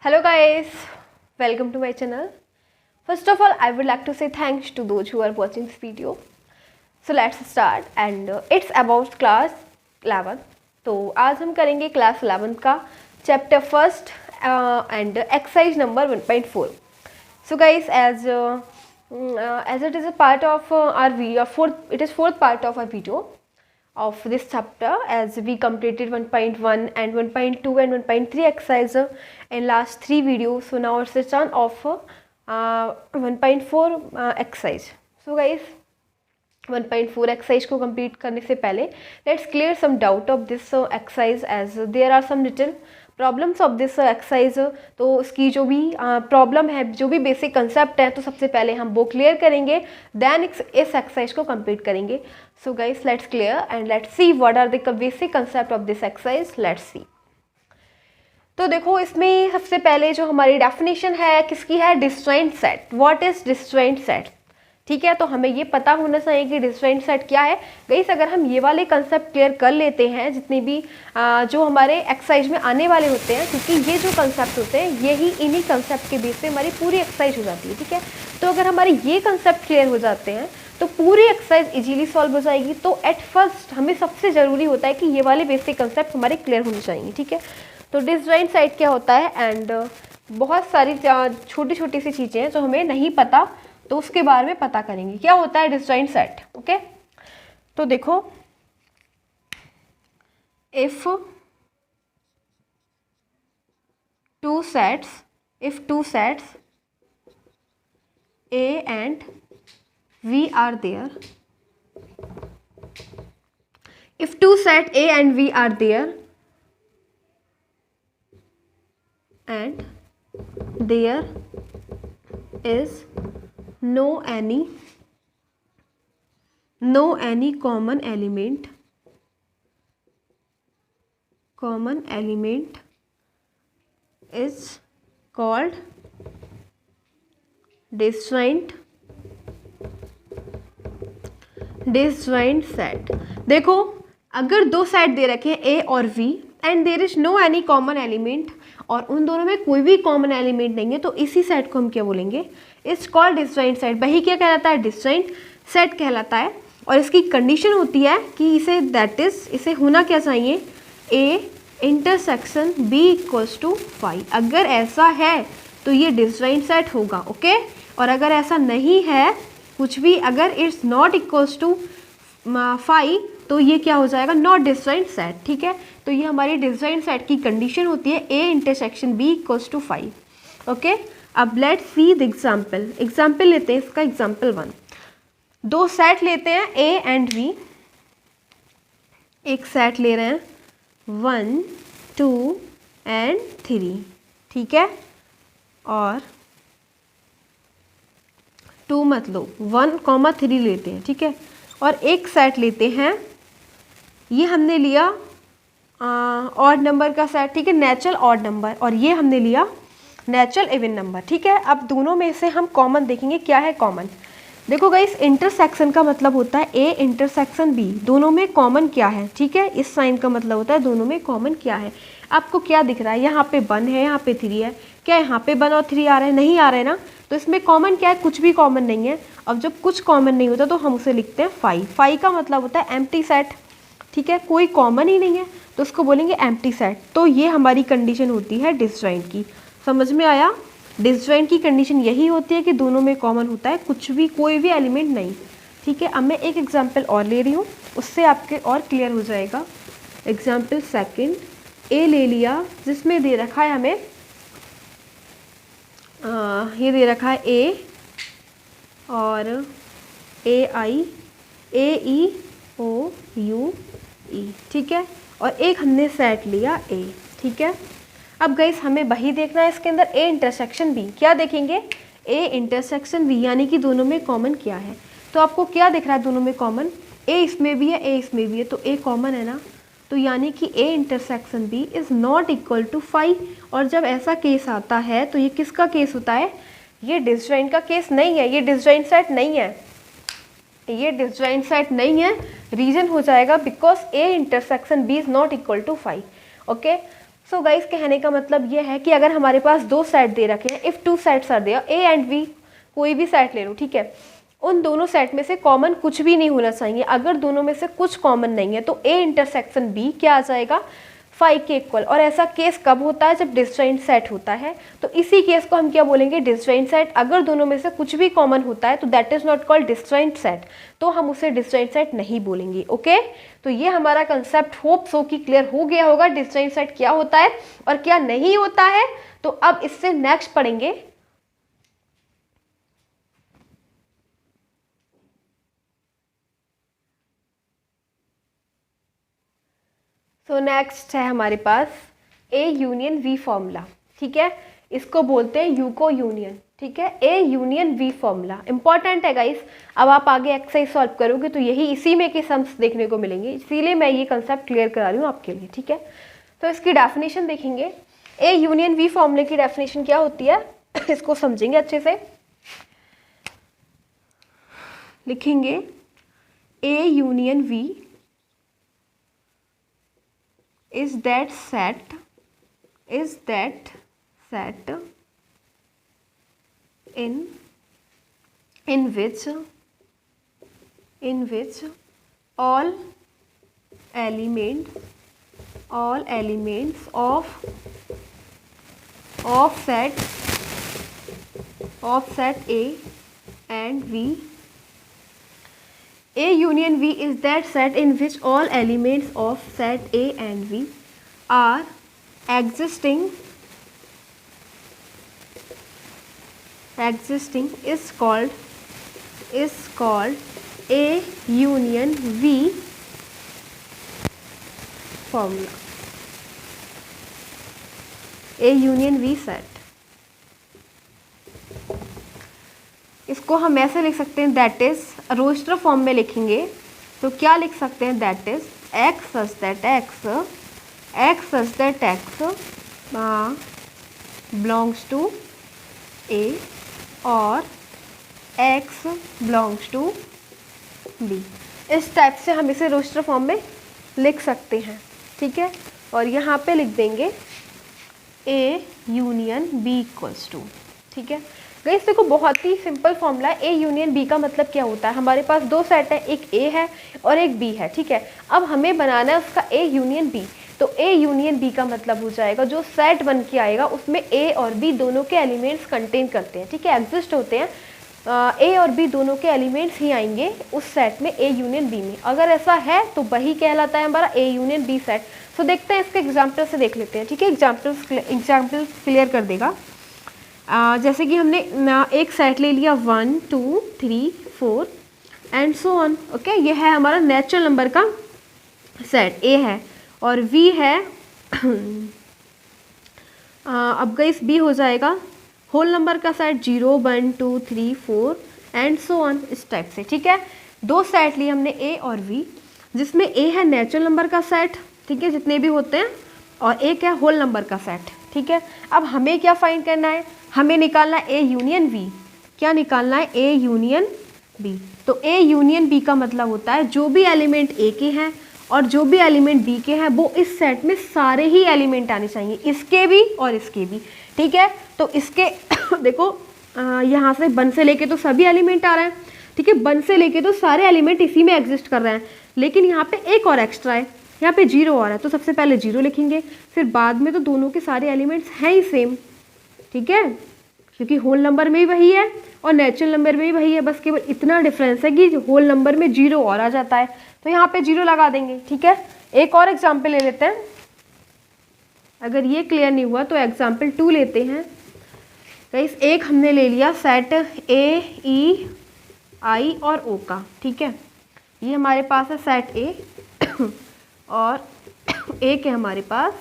Hello guys, welcome to my channel. First of all, I would like to say thanks to those who are watching this video. So let's start and it's about class 11. तो आज हम करेंगे class 11 का chapter first and exercise number 1.4. So guys, as it is a part of our video, it is fourth part of our video of this chapter, as we completed 1.1 and 1.2 and 1.3 exercise in last 3 videos. So now it's the turn of 1.4 exercise. So guys, 1.4 exercise को complete करने से पहले let's clear some doubt of this exercise, as there are some little problems of this exercise. तो उसकी जो भी problem है, जो भी बेसिक कंसेप्ट है, तो सबसे पहले हम वो क्लियर करेंगे, देन इस एक्सरसाइज को कंप्लीट करेंगे. So guys, let's clear and let's see what are the basic concept of this exercise. Let's see. तो देखो, इसमें सबसे पहले जो हमारी डेफिनेशन है किसकी है, disjoint set. What is disjoint set? ठीक है, तो हमें ये पता होना चाहिए कि डिस्जॉइंट सेट क्या है. गाइस, अगर हम ये वाले कंसेप्ट क्लियर कर लेते हैं, जितने भी जो हमारे एक्सरसाइज में आने वाले होते हैं, क्योंकि ये जो कंसेप्ट होते हैं यही इन्हीं कंसेप्ट के बेस पे हमारी पूरी एक्सरसाइज हो जाती है. ठीक है, तो अगर हमारे ये कंसेप्ट क्लियर हो जाते हैं तो पूरी एक्सरसाइज इजीली सॉल्व हो जाएगी. तो एट फर्स्ट हमें सबसे ज़रूरी होता है कि ये वाले बेसिक कंसेप्ट हमारे क्लियर होने चाहिए. ठीक है, तो डिस्जॉइंट सेट क्या होता है, एंड बहुत सारी छोटी छोटी सी चीज़ें हैं जो हमें नहीं पता, तो उसके बारे में पता करेंगे क्या होता है डिस्जॉइंट सेट. ओके, तो देखो, if two sets A and V are there, if two set A and V are there and there is no any common element is called disjoint set. देखो, अगर दो सेट दे रखे हैं A और V and there is no any common element, और उन दोनों में कोई भी कॉमन एलिमेंट नहीं है, तो इसी सेट को हम क्या बोलेंगे, इट्स कॉल्ड डिस्जॉइंट सेट. वही क्या कहलाता है, डिस्जॉइंट सेट कहलाता है. और इसकी कंडीशन होती है कि इसे होना क्या चाहिए, A intersection B equals to 5. अगर ऐसा है तो ये डिस्जॉइंट सेट होगा. ओके, और अगर ऐसा नहीं है कुछ भी, अगर इट्स नॉट इक्वल्स टू 5, तो ये क्या हो जाएगा, नॉट डिस्जॉइंट सेट. ठीक है, तो ये हमारी डिस्जॉइंट सेट की कंडीशन होती है, A intersection B equals to 5. Okay, अब लेट्स सी द एग्जाम्पल लेते हैं इसका. एग्जाम्पल 1, दो सेट लेते हैं A एंड V. एक सेट ले रहे हैं 1, 2 एंड 3. ठीक है, और 2 मत लो, 1,3 लेते हैं. ठीक है, और एक सेट लेते हैं, ये हमने लिया ऑड नंबर का सेट. ठीक है, नेचुरल ऑड नंबर, और ये हमने लिया नेचुरल इवन नंबर. ठीक है, अब दोनों में से हम कॉमन देखेंगे, क्या है कॉमन. देखो गाइस, इंटरसेक्शन का मतलब होता है A इंटरसेक्शन B, दोनों में कॉमन क्या है. ठीक है, इस साइन का मतलब होता है दोनों में कॉमन क्या है. आपको क्या दिख रहा है, यहाँ पे 1 है, यहाँ पे 3 है. क्या यहाँ पे 1 और 3 आ रहे हैं, नहीं आ रहे ना, तो इसमें कॉमन क्या है, कुछ भी कॉमन नहीं है. अब जब कुछ कॉमन नहीं होता तो हम उसे लिखते हैं 5 का मतलब होता है एम्प्टी सेट. ठीक है, कोई कॉमन ही नहीं है तो उसको बोलेंगे एम्प्टी सेट. तो ये हमारी कंडीशन होती है डिस्जॉइंट की. समझ में आया, डिस्जॉइंट की कंडीशन यही होती है कि दोनों में कॉमन होता है, कुछ भी कोई भी एलिमेंट नहीं. ठीक है, अब मैं एक एग्जांपल और ले रही हूँ, उससे आपके और क्लियर हो जाएगा. एग्जांपल सेकंड, A ले लिया, जिसमें दे रखा है हमें ये दे रखा है A और AIAEOUE. ठीक है, और एक हमने सेट लिया A. ठीक है, अब गाइस हमें वही देखना है इसके अंदर, A इंटरसेक्शन B. क्या देखेंगे, A इंटरसेक्शन B, यानी कि दोनों में कॉमन क्या है. तो आपको क्या दिख रहा है, दोनों में कॉमन, A इसमें भी है, A इसमें भी है, तो A कॉमन है ना. तो यानी कि A intersection B is not equal to 5. और जब ऐसा केस आता है तो ये किसका केस होता है, ये डिस्जॉइंट का केस नहीं है, ये डिस्जॉइंट सेट नहीं है, ये डिस्जॉइंट सेट नहीं है. रीजन हो जाएगा because A intersection B is not equal to 5. Okay, so guys कहने का मतलब ये है कि अगर हमारे पास दो सेट दे रखे हैं, if two sets are there, A and B, कोई भी सेट ले लो, ठीक है, उन दोनों सेट में से कॉमन कुछ भी नहीं होना चाहिए। अगर दोनों में से कुछ कॉमन नहीं है तो ए इंटरसेक्शन बी क्या आ जाएगा, फाई के इक्वल। और ऐसा केस कब होता है, जब डिसजॉइंट सेट होता है। तो इसी केस को हम क्या बोलेंगे, डिसजॉइंट सेट। अगर दोनों में से कुछ भी कॉमन होता है तो that is not called disjoint set, तो हम उसे डिसजॉइंट सेट नहीं बोलेंगे। ओके, तो ये हमारा कंसेप्ट होप सो कि क्लियर हो गया होगा, डिसजॉइंट सेट क्या होता है और क्या नहीं होता है। तो अब इससे नेक्स्ट पढ़ेंगे नेक्स्ट है हमारे पास ए यूनियन वी फॉर्मूला। ठीक है, इसको बोलते हैं यूको यूनियन। ठीक है, A union V formula important है गाइस। अब आप आगे एक्सरसाइज सॉल्व करोगे तो यही इसी में के सम्स देखने को मिलेंगे, इसीलिए मैं ये कंसेप्ट क्लियर करा रही हूँ आपके लिए। ठीक है, तो इसकी डेफिनेशन देखेंगे। ए यूनियन वी फॉर्मूले की डेफिनेशन क्या होती है इसको समझेंगे अच्छे से। लिखेंगे A union V is that set in which all elements of set A and V. A union V is that set in which all elements of set A and V are existing is called A union V formula. A union V set, इसको हम ऐसे लिख सकते हैं, that is roster form में लिखेंगे तो क्या लिख सकते हैं, that is x such that x belongs to A और एक्स बिलोंग्स टू बी। इस टाइप से हम इसे रोस्टर फॉर्म में लिख सकते हैं। ठीक है, और यहाँ पे लिख देंगे A union B equals to. ठीक है गाइस, देखो बहुत ही सिंपल फॉर्मूला है। ए यूनियन बी का मतलब क्या होता है, हमारे पास दो सेट है, एक ए है और एक बी है। ठीक है, अब हमें बनाना है उसका ए यूनियन बी। तो ए यूनियन बी का मतलब हो जाएगा जो सेट बन के आएगा उसमें ए और बी दोनों के एलिमेंट्स कंटेन करते हैं। ठीक है, एग्जिस्ट होते हैं, ए और बी दोनों के एलिमेंट्स ही आएंगे उस सेट में, ए यूनियन बी में। अगर ऐसा है तो वही कहलाता है हमारा ए यूनियन बी सेट। तो देखते हैं, इसके एग्जाम्पल से देख लेते हैं। ठीक है, एग्जाम्पल क्लियर कर देगा। जैसे कि हमने एक सेट ले लिया 1 2 3 4 एंड सो ऑन। ओके, ये है हमारा नेचुरल नंबर का सेट, ए है और वी है अब गाइस बी हो जाएगा होल नंबर का सेट 0 1 2 3 4 एंड सो ऑन, इस टाइप से। ठीक है, दो सेट लिए हमने ए और वी, जिसमें ए है नेचुरल नंबर का सेट, ठीक है, जितने भी होते हैं, और एक है होल नंबर का सेट। ठीक है, अब हमें क्या फाइंड करना है, हमें निकालना ए यूनियन वी। क्या निकालना है, ए यूनियन बी। तो ए यूनियन बी का मतलब होता है जो भी एलिमेंट ए के हैं और जो भी एलिमेंट बी के हैं वो इस सेट में सारे ही एलिमेंट आने चाहिए, इसके भी और इसके भी। ठीक है, तो इसके देखो यहाँ से 1 से लेके तो सभी एलिमेंट आ रहे हैं। ठीक है, 1 से लेके तो सारे एलिमेंट इसी में एग्जिस्ट कर रहे हैं, लेकिन यहाँ पे एक और एक्स्ट्रा है, यहाँ पे 0 और है, तो सबसे पहले 0 लिखेंगे, फिर बाद में तो दोनों के सारे एलिमेंट्स हैं ही सेम। ठीक है, क्योंकि होल नंबर में भी वही है और नेचुरल नंबर में भी वही है, बस केवल इतना डिफरेंस है कि होल नंबर में 0 और आ जाता है, तो यहाँ पे 0 लगा देंगे। ठीक है, एक और एग्जाम्पल ले लेते हैं। अगर ये क्लियर नहीं हुआ तो एग्जाम्पल 2 लेते हैं। गाइस, एक हमने ले लिया सेट ए ई आई और ओ का। ठीक है, ये हमारे पास है सेट ए और एक है हमारे पास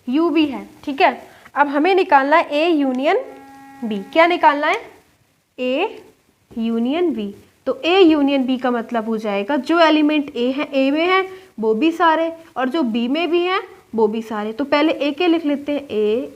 यू भी है। ठीक है, अब हमें निकालना है ए यूनियन बी। क्या निकालना है, ए यूनियन बी। तो ए यूनियन बी का मतलब हो जाएगा जो एलिमेंट ए है, ए में है वो भी सारे, और जो बी में भी हैं वो भी सारे। तो पहले ए के लिख लेते हैं, ए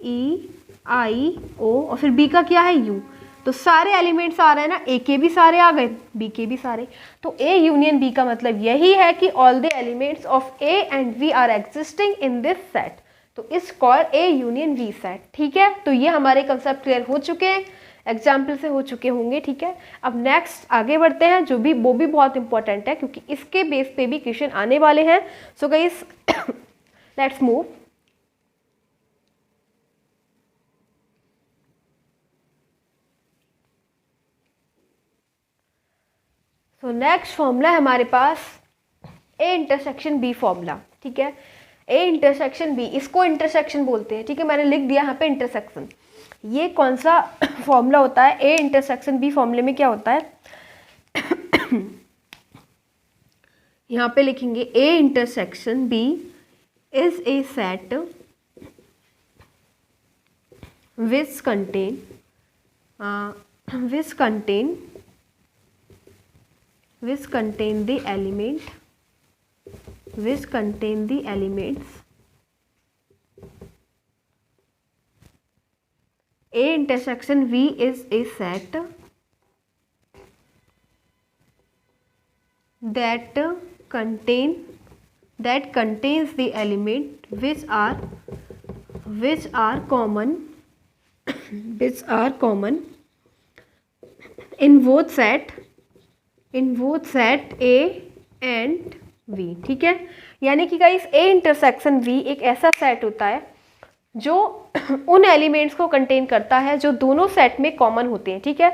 ई आई ओ, और फिर बी का क्या है, यू। तो सारे एलिमेंट्स आ रहे हैं ना, ए के भी सारे आ गए, बी के भी सारे, तो ए यूनियन बी का मतलब यही है कि all the elements of A and B are existing in this set, तो is called A union B set. ठीक है, तो ये हमारे कंसेप्ट क्लियर हो चुके हैं, एग्जाम्पल से हो चुके होंगे। ठीक है, अब नेक्स्ट आगे बढ़ते हैं, जो भी वो भी बहुत इंपॉर्टेंट है क्योंकि इसके बेस पे भी क्वेश्चन आने वाले हैं। सो गाइस लेट्स मूव। तो नेक्स्ट फॉर्मूला है हमारे पास ए इंटरसेक्शन बी फॉर्मूला। ठीक है, ए इंटरसेक्शन बी, इसको इंटरसेक्शन बोलते हैं। ठीक है, मैंने लिख दिया यहाँ पे इंटरसेक्शन। ये कौन सा फॉर्मूला होता है, ए इंटरसेक्शन बी फॉर्मूले में क्या होता है यहाँ पे लिखेंगे A intersection B is a set which contain the elements A intersection V is a set that contains the element which are common in both set A and V। ठीक है, यानी कि गाइस ए इंटरसेक्शन V एक ऐसा set होता है जो उन एलिमेंट्स को कंटेन करता है जो दोनों सेट में कॉमन होते हैं। ठीक है,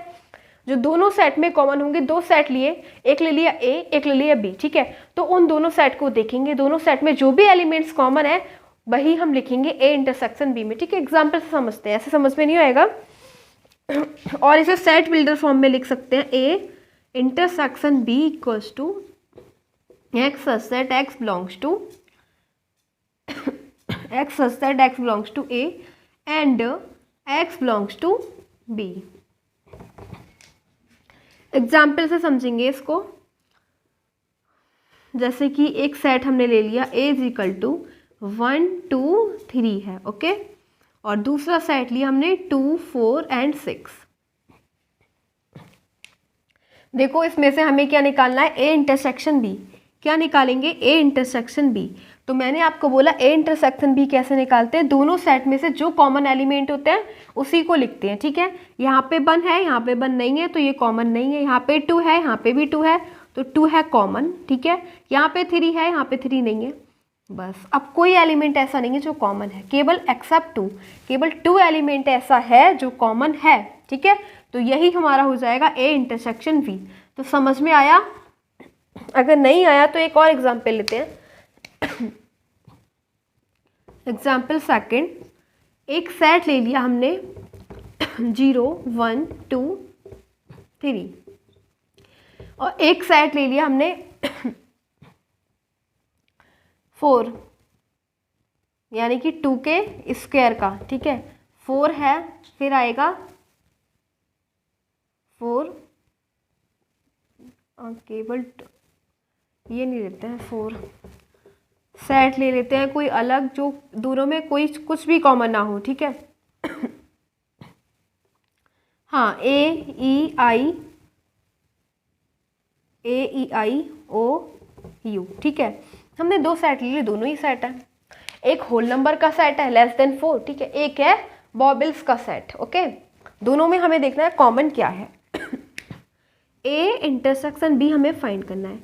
जो दोनों सेट में कॉमन होंगे, दो सेट लिए, एक ले लिया ए, एक ले लिया बी। ठीक है, तो उन दोनों सेट को देखेंगे, दोनों सेट में जो भी एलिमेंट्स कॉमन है वही हम लिखेंगे ए इंटरसेक्शन बी में। ठीक है, एग्जाम्पल से समझते हैं, ऐसे समझ में नहीं आएगा। और इसे सेट बिल्डर फॉर्म में लिख सकते हैं, A intersection B equals to X such that x belongs to A and X belongs to B. Example से समझेंगे इसको, जैसे कि एक सेट हमने ले लिया ए इज इक्वल टू 1 2 3 है, ओके, और दूसरा सेट लिया हमने 2 4 एंड 6। देखो इसमें से हमें क्या निकालना है, ए इंटरसेक्शन बी। क्या निकालेंगे, ए इंटरसेक्शन बी। तो मैंने आपको बोला ए इंटरसेक्शन बी कैसे निकालते हैं, दोनों सेट में से जो कॉमन एलिमेंट होते हैं उसी को लिखते हैं। ठीक है, यहाँ पे 1 है, यहाँ पे 1 नहीं है तो ये कॉमन नहीं है, यहाँ पे 2 है, यहाँ पे भी 2 है तो 2 है कॉमन। ठीक है, यहाँ पे 3 है, यहाँ पे 3 नहीं है, बस। अब कोई एलिमेंट ऐसा नहीं है जो कॉमन है, केवल एक्सेप्ट 2, केवल 2 एलिमेंट ऐसा है जो कॉमन है। ठीक है, तो यही हमारा हो जाएगा ए इंटरसेक्शन वी। तो समझ में आया? अगर नहीं आया तो एक और एग्जाम्पल लेते हैं। एग्जाम्पल सेकंड, एक सेट ले लिया हमने 0 1 2 3 और एक सेट ले लिया हमने 4, यानी कि 2 के स्क्वायर का। ठीक है, 4 है, फिर आएगा 4 केवल ये नहीं लेते हैं, 4 सेट ले लेते हैं कोई अलग जो दोनों में कोई कुछ भी कॉमन ना हो। ठीक है, हाँ, ए ई आई ओ यू। ठीक है, हमने 2 सेट ले लिए, दोनों ही सेट है, एक होल नंबर का सेट है लेस देन 4। ठीक है, एक है बॉबल्स का सेट। ओके, दोनों में हमें देखना है कॉमन क्या है। ए इंटरसेक्शन बी हमें फाइंड करना है,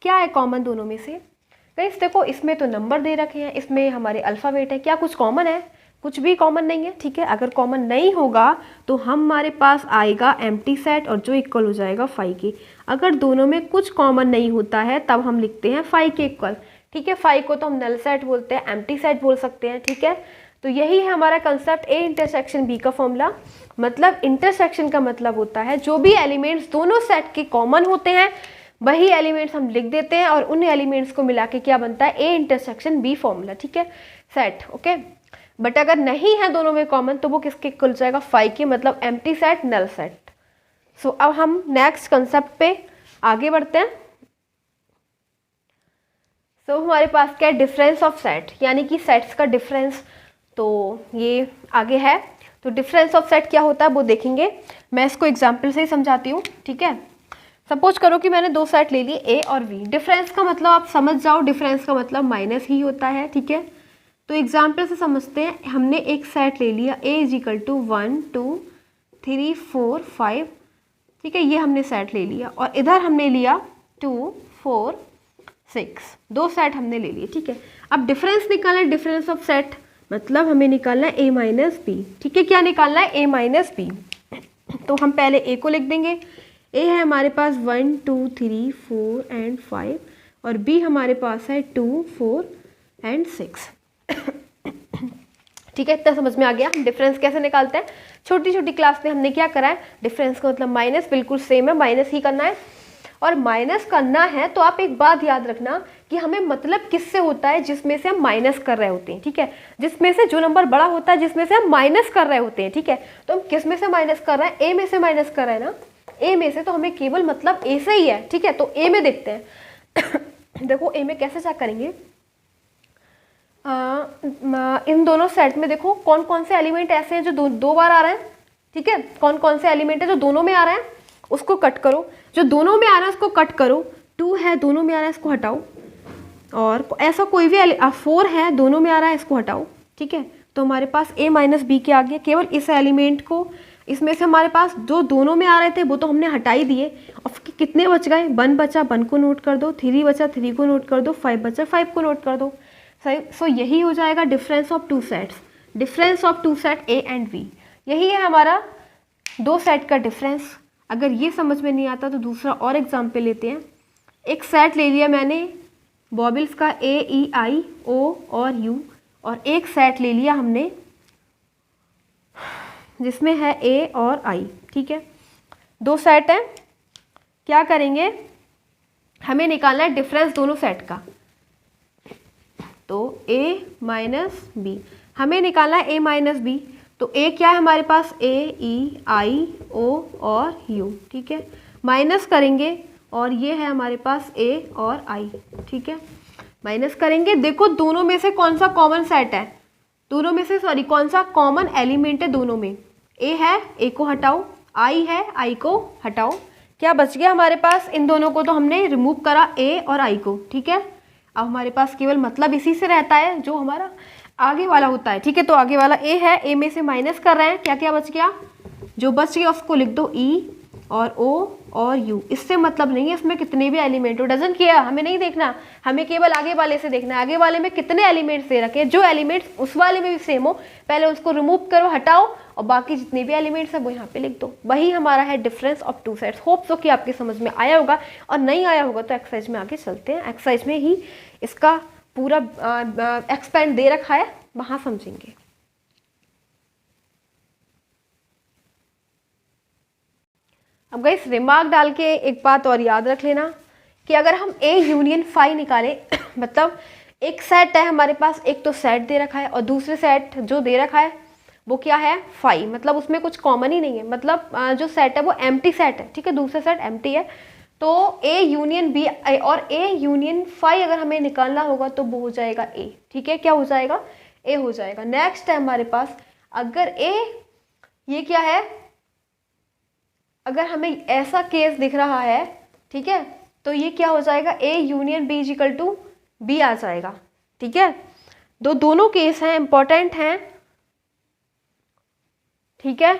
क्या है कॉमन दोनों में से। गाइस देखो, इसमें तो नंबर दे रखे हैं, इसमें हमारे अल्फ़ाबेट है, क्या कुछ कॉमन है? कुछ भी कॉमन नहीं है। ठीक है, अगर कॉमन नहीं होगा तो हमारे पास आएगा एम्प्टी सेट और जो इक्वल हो जाएगा 5 के। अगर दोनों में कुछ कॉमन नहीं होता है तब हम लिखते हैं 5 के इक्वल। ठीक है, 5 को तो हम नल सेट बोलते हैं, एम्प्टी सेट बोल सकते हैं। ठीक है, तो यही है हमारा कंसेप्ट ए इंटरसेक्शन बी का फॉर्मूला। मतलब इंटरसेक्शन का मतलब होता है जो भी एलिमेंट्स दोनों सेट के कॉमन होते हैं वही एलिमेंट्स हम लिख देते हैं और उन एलिमेंट्स को मिला के क्या बनता है, ए इंटरसेक्शन बी फॉर्मूला। ठीक है, सेट। ओके, बट अगर नहीं है दोनों में कॉमन तो वो किसके इक्वल हो जाएगा, 5 के, मतलब एम्प्टी सेट, नल सेट। सो अब हम नेक्स्ट कंसेप्ट पे आगे बढ़ते हैं। सो हमारे पास क्या है, डिफरेंस ऑफ सेट, यानी कि सेट्स का डिफरेंस। तो ये आगे है, तो डिफरेंस ऑफ सेट क्या होता है वो देखेंगे। मैं इसको एग्जाम्पल से ही समझाती हूँ, ठीक है। सपोज करो कि मैंने दो सेट ले लिए ए और बी। डिफरेंस का मतलब आप समझ जाओ, डिफरेंस का मतलब माइनस ही होता है, ठीक है। तो एग्जाम्पल से समझते हैं। हमने एक सेट ले लिया ए इज इक्वल टू 1 2 3 4 5, ठीक है, ये हमने सेट ले लिया। और इधर हमने लिया 2 4 6, दो सेट हमने ले लिए, ठीक है। अब डिफरेंस निकालना है, डिफरेंस ऑफ सेट मतलब हमें निकालना है ए माइनस बी, ठीक है। क्या निकालना है? ए माइनस बी। तो हम पहले ए को लिख देंगे। ए है हमारे पास 1 2 3 4 एंड 5 और बी हमारे पास है 2 4 एंड 6, ठीक है। इतना समझ में आ गया डिफरेंस कैसे निकालते हैं। छोटी छोटी क्लास में हमने क्या करा है, डिफरेंस का मतलब माइनस, बिल्कुल सेम है, माइनस ही करना है। और माइनस करना है तो आप एक बात याद रखना कि हमें मतलब किससे होता है, जिसमें से हम माइनस कर रहे होते हैं, ठीक है। जिसमें से जो नंबर बड़ा होता है, जिसमें से हम माइनस कर रहे होते हैं, ठीक है। तो हम किस में से माइनस कर रहे हैं? ए में से माइनस कर रहे हैं ना, ए में से। तो हमें केवल मतलब ए से ही है, ठीक है। तो ए में देखते हैं। देखो ए में कैसे चेक करेंगे, इन दोनों सेट में देखो कौन कौन से एलिमेंट ऐसे हैं जो दो बार आ रहे हैं, ठीक है। कौन कौन से एलिमेंट है जो दोनों में आ रहे हैं, उसको कट करो। जो दोनों में आ रहा है उसको कट करो। 2 है दोनों में आ रहा है, इसको हटाओ। और ऐसा कोई भी 4 है दोनों में आ रहा है, इसको हटाओ, ठीक है। तो हमारे पास a माइनस बी के आगे केवल इस एलिमेंट को, इसमें से हमारे पास जो दोनों में आ रहे थे वो तो हमने हटा ही दिए। और कितने बच गए? 1 बचा, 1 को नोट कर दो। 3 बचा, 3 को नोट कर दो। 5 बचा, 5 को नोट कर दो। सो यही हो जाएगा difference of two sets, difference of two set A and B. यही है हमारा दो सेट का डिफरेंस। अगर ये समझ में नहीं आता तो दूसरा और एग्जाम्पल लेते हैं। एक सेट ले लिया मैंने बॉबल्स का ए ई आई ओ और यू, और एक सेट ले लिया हमने जिसमें है ए और आई, ठीक है। दो सेट हैं, क्या करेंगे, हमें निकालना है डिफरेंस दोनों सेट का। तो a माइनस बी, हमें निकालना है a माइनस बी। तो a क्या है हमारे पास? a e i o और u, ठीक है। माइनस करेंगे और ये है हमारे पास a और i, ठीक है। माइनस करेंगे, देखो दोनों में से कौन सा कॉमन सेट है, दोनों में से सॉरी कौन सा कॉमन एलिमेंट है दोनों में। a है, a को हटाओ। i है, i को हटाओ। क्या बच गया हमारे पास? इन दोनों को तो हमने रिमूव करा, a और i को, ठीक है। अब हमारे पास केवल मतलब इसी से रहता है जो हमारा आगे वाला होता है, ठीक है। तो आगे वाला a है, a में से माइनस कर रहे हैं, क्या क्या बच गया? जो बच गया उसको लिख दो e और o और u। इससे मतलब नहीं है इसमें कितने भी एलिमेंट हो, डजंट केयर, हमें नहीं देखना, हमें केवल आगे वाले से देखना है। आगे वाले में कितने एलिमेंट्स दे रखे हैं, जो एलिमेंट्स उस वाले में भी सेम हो पहले उसको रिमूव करो, हटाओ, और बाकी जितने भी एलिमेंट्स हैं वो यहाँ पे लिख दो। वही हमारा है difference of two sets. Hope so कि आपके समझ में आया होगा, और नहीं आया होगा तो एक्सरसाइज में आगे चलते हैं। एक्सरसाइज में ही इसका पूरा एक्सपेंड दे रखा है, वहाँ समझेंगे। अब गाइस रिमार्क डाल के एक बात और याद रख लेना कि अगर हम ए यूनियन फाई निकालें मतलब एक सेट है हमारे पास, एक तो सेट दे रखा है और दूसरे सेट जो दे रखा है वो क्या है? फाई, मतलब उसमें कुछ कॉमन ही नहीं है, मतलब जो सेट है वो एम्प्टी सेट है, ठीक है। दूसरा सेट एम्प्टी है। तो ए यूनियन बी और ए यूनियन फाई अगर हमें निकालना होगा तो वो हो जाएगा ए, ठीक है। क्या हो जाएगा? ए हो जाएगा। नेक्स्ट है हमारे पास, अगर ए, ये क्या है, अगर हमें ऐसा केस दिख रहा है, ठीक है, तो ये क्या हो जाएगा? A union B equal to B आ जाएगा, ठीक है। दोनों केस हैं, इंपॉर्टेंट हैं, ठीक है।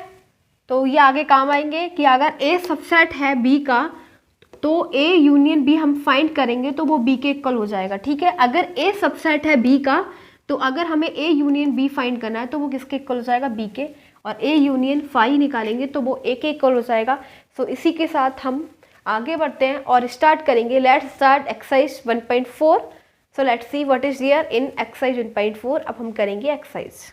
तो ये आगे काम आएंगे कि अगर ए सबसेट है बी का तो ए यूनियन बी हम फाइंड करेंगे तो वो बी के इक्वल हो जाएगा, ठीक है। अगर ए सबसेट है बी का तो अगर हमें ए यूनियन बी फाइंड करना है तो वो किसके इक्वल हो जाएगा? बी के। और ए यूनियन फाई निकालेंगे तो वो ए के इक्वल हो जाएगा। सो इसी के साथ हम आगे बढ़ते हैं और स्टार्ट करेंगे। Let's start exercise 1.4। So let's see what is there in exercise 1.4। अब हम करेंगे एक्सरसाइज।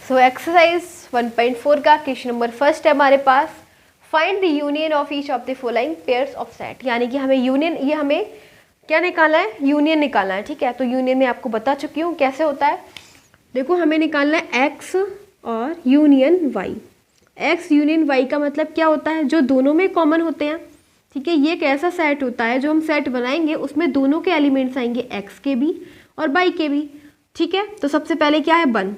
सो एक्सरसाइज 1.4 का क्वेश्चन नंबर फर्स्ट है हमारे पास, find the union of each of the following pairs of set. यानी कि हमें यूनियन, ये हमें क्या निकालना है? यूनियन निकालना है, ठीक है। तो यूनियन में आपको बता चुकी हूँ कैसे होता है। देखो हमें निकालना है एक्स और union Y. X union Y का मतलब क्या होता है? जो दोनों में कॉमन होते हैं, ठीक है। ये एक ऐसा सेट होता है जो हम सेट बनाएंगे उसमें दोनों के एलिमेंट्स आएंगे, एक्स के भी और वाई के भी। ठीक है। तो सबसे पहले क्या है 1,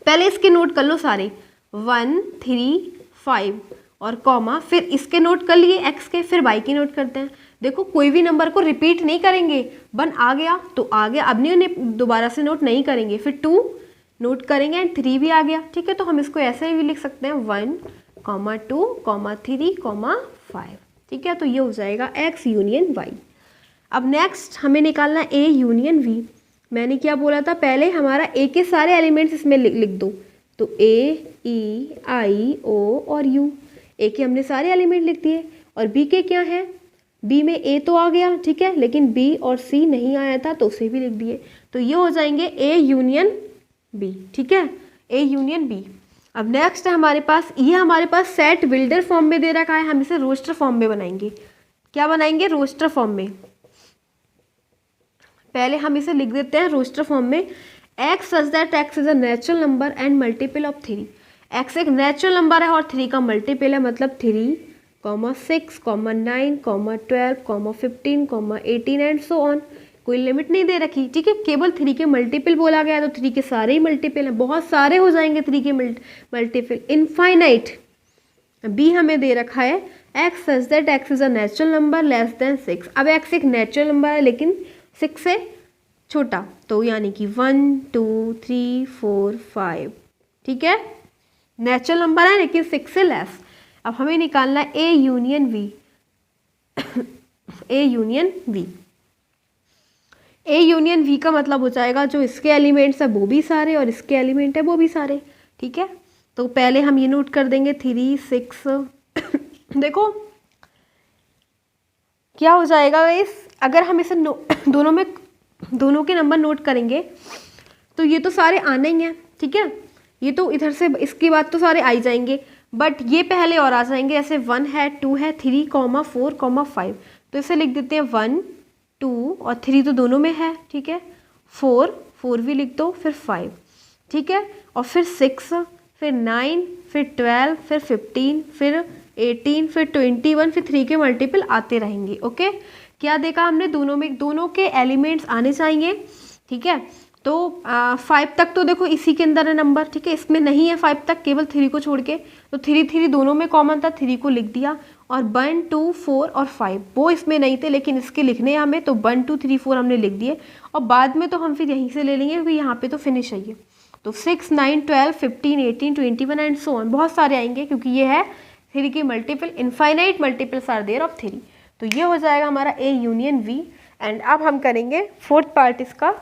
पहले इसके नोट कर लो सारे 1 3 5 और कॉमा, फिर इसके नोट कर लिए x के, फिर y के नोट करते हैं। देखो कोई भी नंबर को रिपीट नहीं करेंगे, 1 आ गया तो आ गया, अब नहीं दोबारा से नोट नहीं करेंगे, फिर 2 नोट करेंगे एंड 3 भी आ गया, ठीक है। तो हम इसको ऐसे भी लिख सकते हैं 1 2 3 5, ठीक है। तो ये हो जाएगा x यूनियन y। अब नेक्स्ट हमें निकालना a यूनियन v। मैंने क्या बोला था, पहले हमारा a के सारे एलिमेंट्स इसमें लिख दो, तो a e i o और u, a के हमने सारे एलिमेंट लिख दिए, और b के क्या है, b में a तो आ गया, ठीक है, लेकिन b और c नहीं आया था तो उसे भी लिख दिए। तो ये हो जाएंगे a यूनियन b, ठीक है, a यूनियन b। अब नेक्स्ट है हमारे पास, ये हमारे पास सेट बिल्डर फॉर्म में दे रखा है, हम इसे रोस्टर फॉर्म में बनाएंगे। क्या बनाएंगे, रोस्टर फॉर्म में। पहले हम इसे लिख देते हैं रोस्टर फॉर्म में, x such that x is a natural number and multiple of 3। x एक नेचुरल नंबर है और 3 का मल्टीपल है, मतलब 3, 6, 9, 12, 15, 18 एंड सो ऑन। कोई लिमिट नहीं दे रखी, ठीक है, केवल 3 के मल्टीपल बोला गया, तो 3 के सारे ही मल्टीपल हैं, बहुत सारे हो जाएंगे 3 के मल्टीपल, इनफाइनाइट। b हमें दे रखा है x such that x is a natural number less than 6। अब x एक नेचुरल नंबर है लेकिन 6 से छोटा, तो यानी कि 1 2 3 4 5, ठीक है, नेचुरल नंबर है लेकिन 6 से लेस। अब हमें निकालना है a union v। a union v, a union v का मतलब हो जाएगा जो इसके एलिमेंट्स है वो भी सारे और इसके एलिमेंट है वो भी सारे, ठीक है। तो पहले हम ये नोट कर देंगे 3 6। देखो क्या हो जाएगा इस, अगर हम इसे दोनों के नंबर नोट करेंगे तो ये तो सारे आने ही हैं, ठीक है, ये तो इधर से इसके बाद तो सारे आ ही जाएंगे, बट ये पहले और आ जाएंगे, ऐसे 1 है 2 है 3 4 5। तो इसे लिख देते हैं 1 2 और 3 तो दोनों में है, ठीक है, 4 भी लिख दो, फिर 5, ठीक है, और फिर 6, फिर 9, फिर 12, फिर 15, फिर 18, फिर 21, फिर 3 के मल्टीपल आते रहेंगे। ओके, क्या देखा हमने, दोनों के एलिमेंट्स आने चाहिए, ठीक है। तो 5 तक तो देखो इसी के अंदर है नंबर, ठीक है, इसमें नहीं है 5 तक, केवल 3 को छोड़ के, तो 3 दोनों में कॉमन था, 3 को लिख दिया, और 1 2 4 और 5 वो इसमें नहीं थे लेकिन इसके लिखने हैं हमें, तो 1 2 3 4 हमने लिख दिए, और बाद में तो हम फिर यहीं से ले लेंगे क्योंकि यहाँ पे तो फिनिश है ये। तो 6 9 12 15 18 21 एंड सो ऑन, बहुत सारे आएंगे क्योंकि ये है 3 की multiple, infinite multiples are there of 3। तो ये हो जाएगा हमारा A यूनियन V। एंड अब हम करेंगे फोर्थ पार्ट इसका।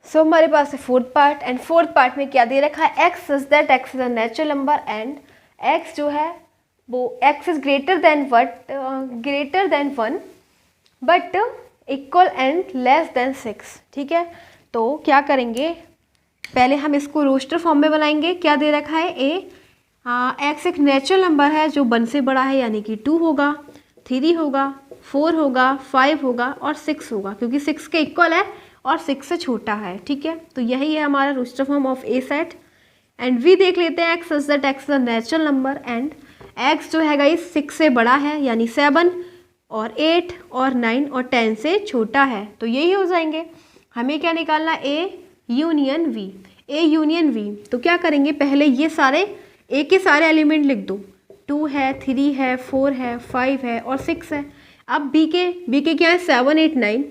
सो हमारे पास है fourth part, and fourth part में क्या दे रखा है, x such that x is a natural number and x जो है वो x is greater than 1 but equal and less than 6, ठीक है। तो क्या करेंगे, पहले हम इसको रोस्टर फॉर्म में बनाएंगे। क्या दे रखा है a, x एक नेचुरल नंबर है जो 1 से बड़ा है, यानी कि 2 होगा, 3 होगा, 4 होगा, 5 होगा और 6 होगा, क्योंकि 6 के इक्वल है और 6 से छोटा है, ठीक है। तो यही है हमारा roster form of a set. And we देख लेते हैं x such that x is a natural number and x जो है गाइस 6 से बड़ा है, यानी 7 और 8 और 9 और 10 से छोटा है, तो यही हो जाएंगे। हमें क्या निकालना, A union V। A union V, तो क्या करेंगे, पहले ये सारे A के सारे एलिमेंट लिख दो, 2 है 3 है 4 है 5 है और 6 है। अब B के क्या है 7 8 9,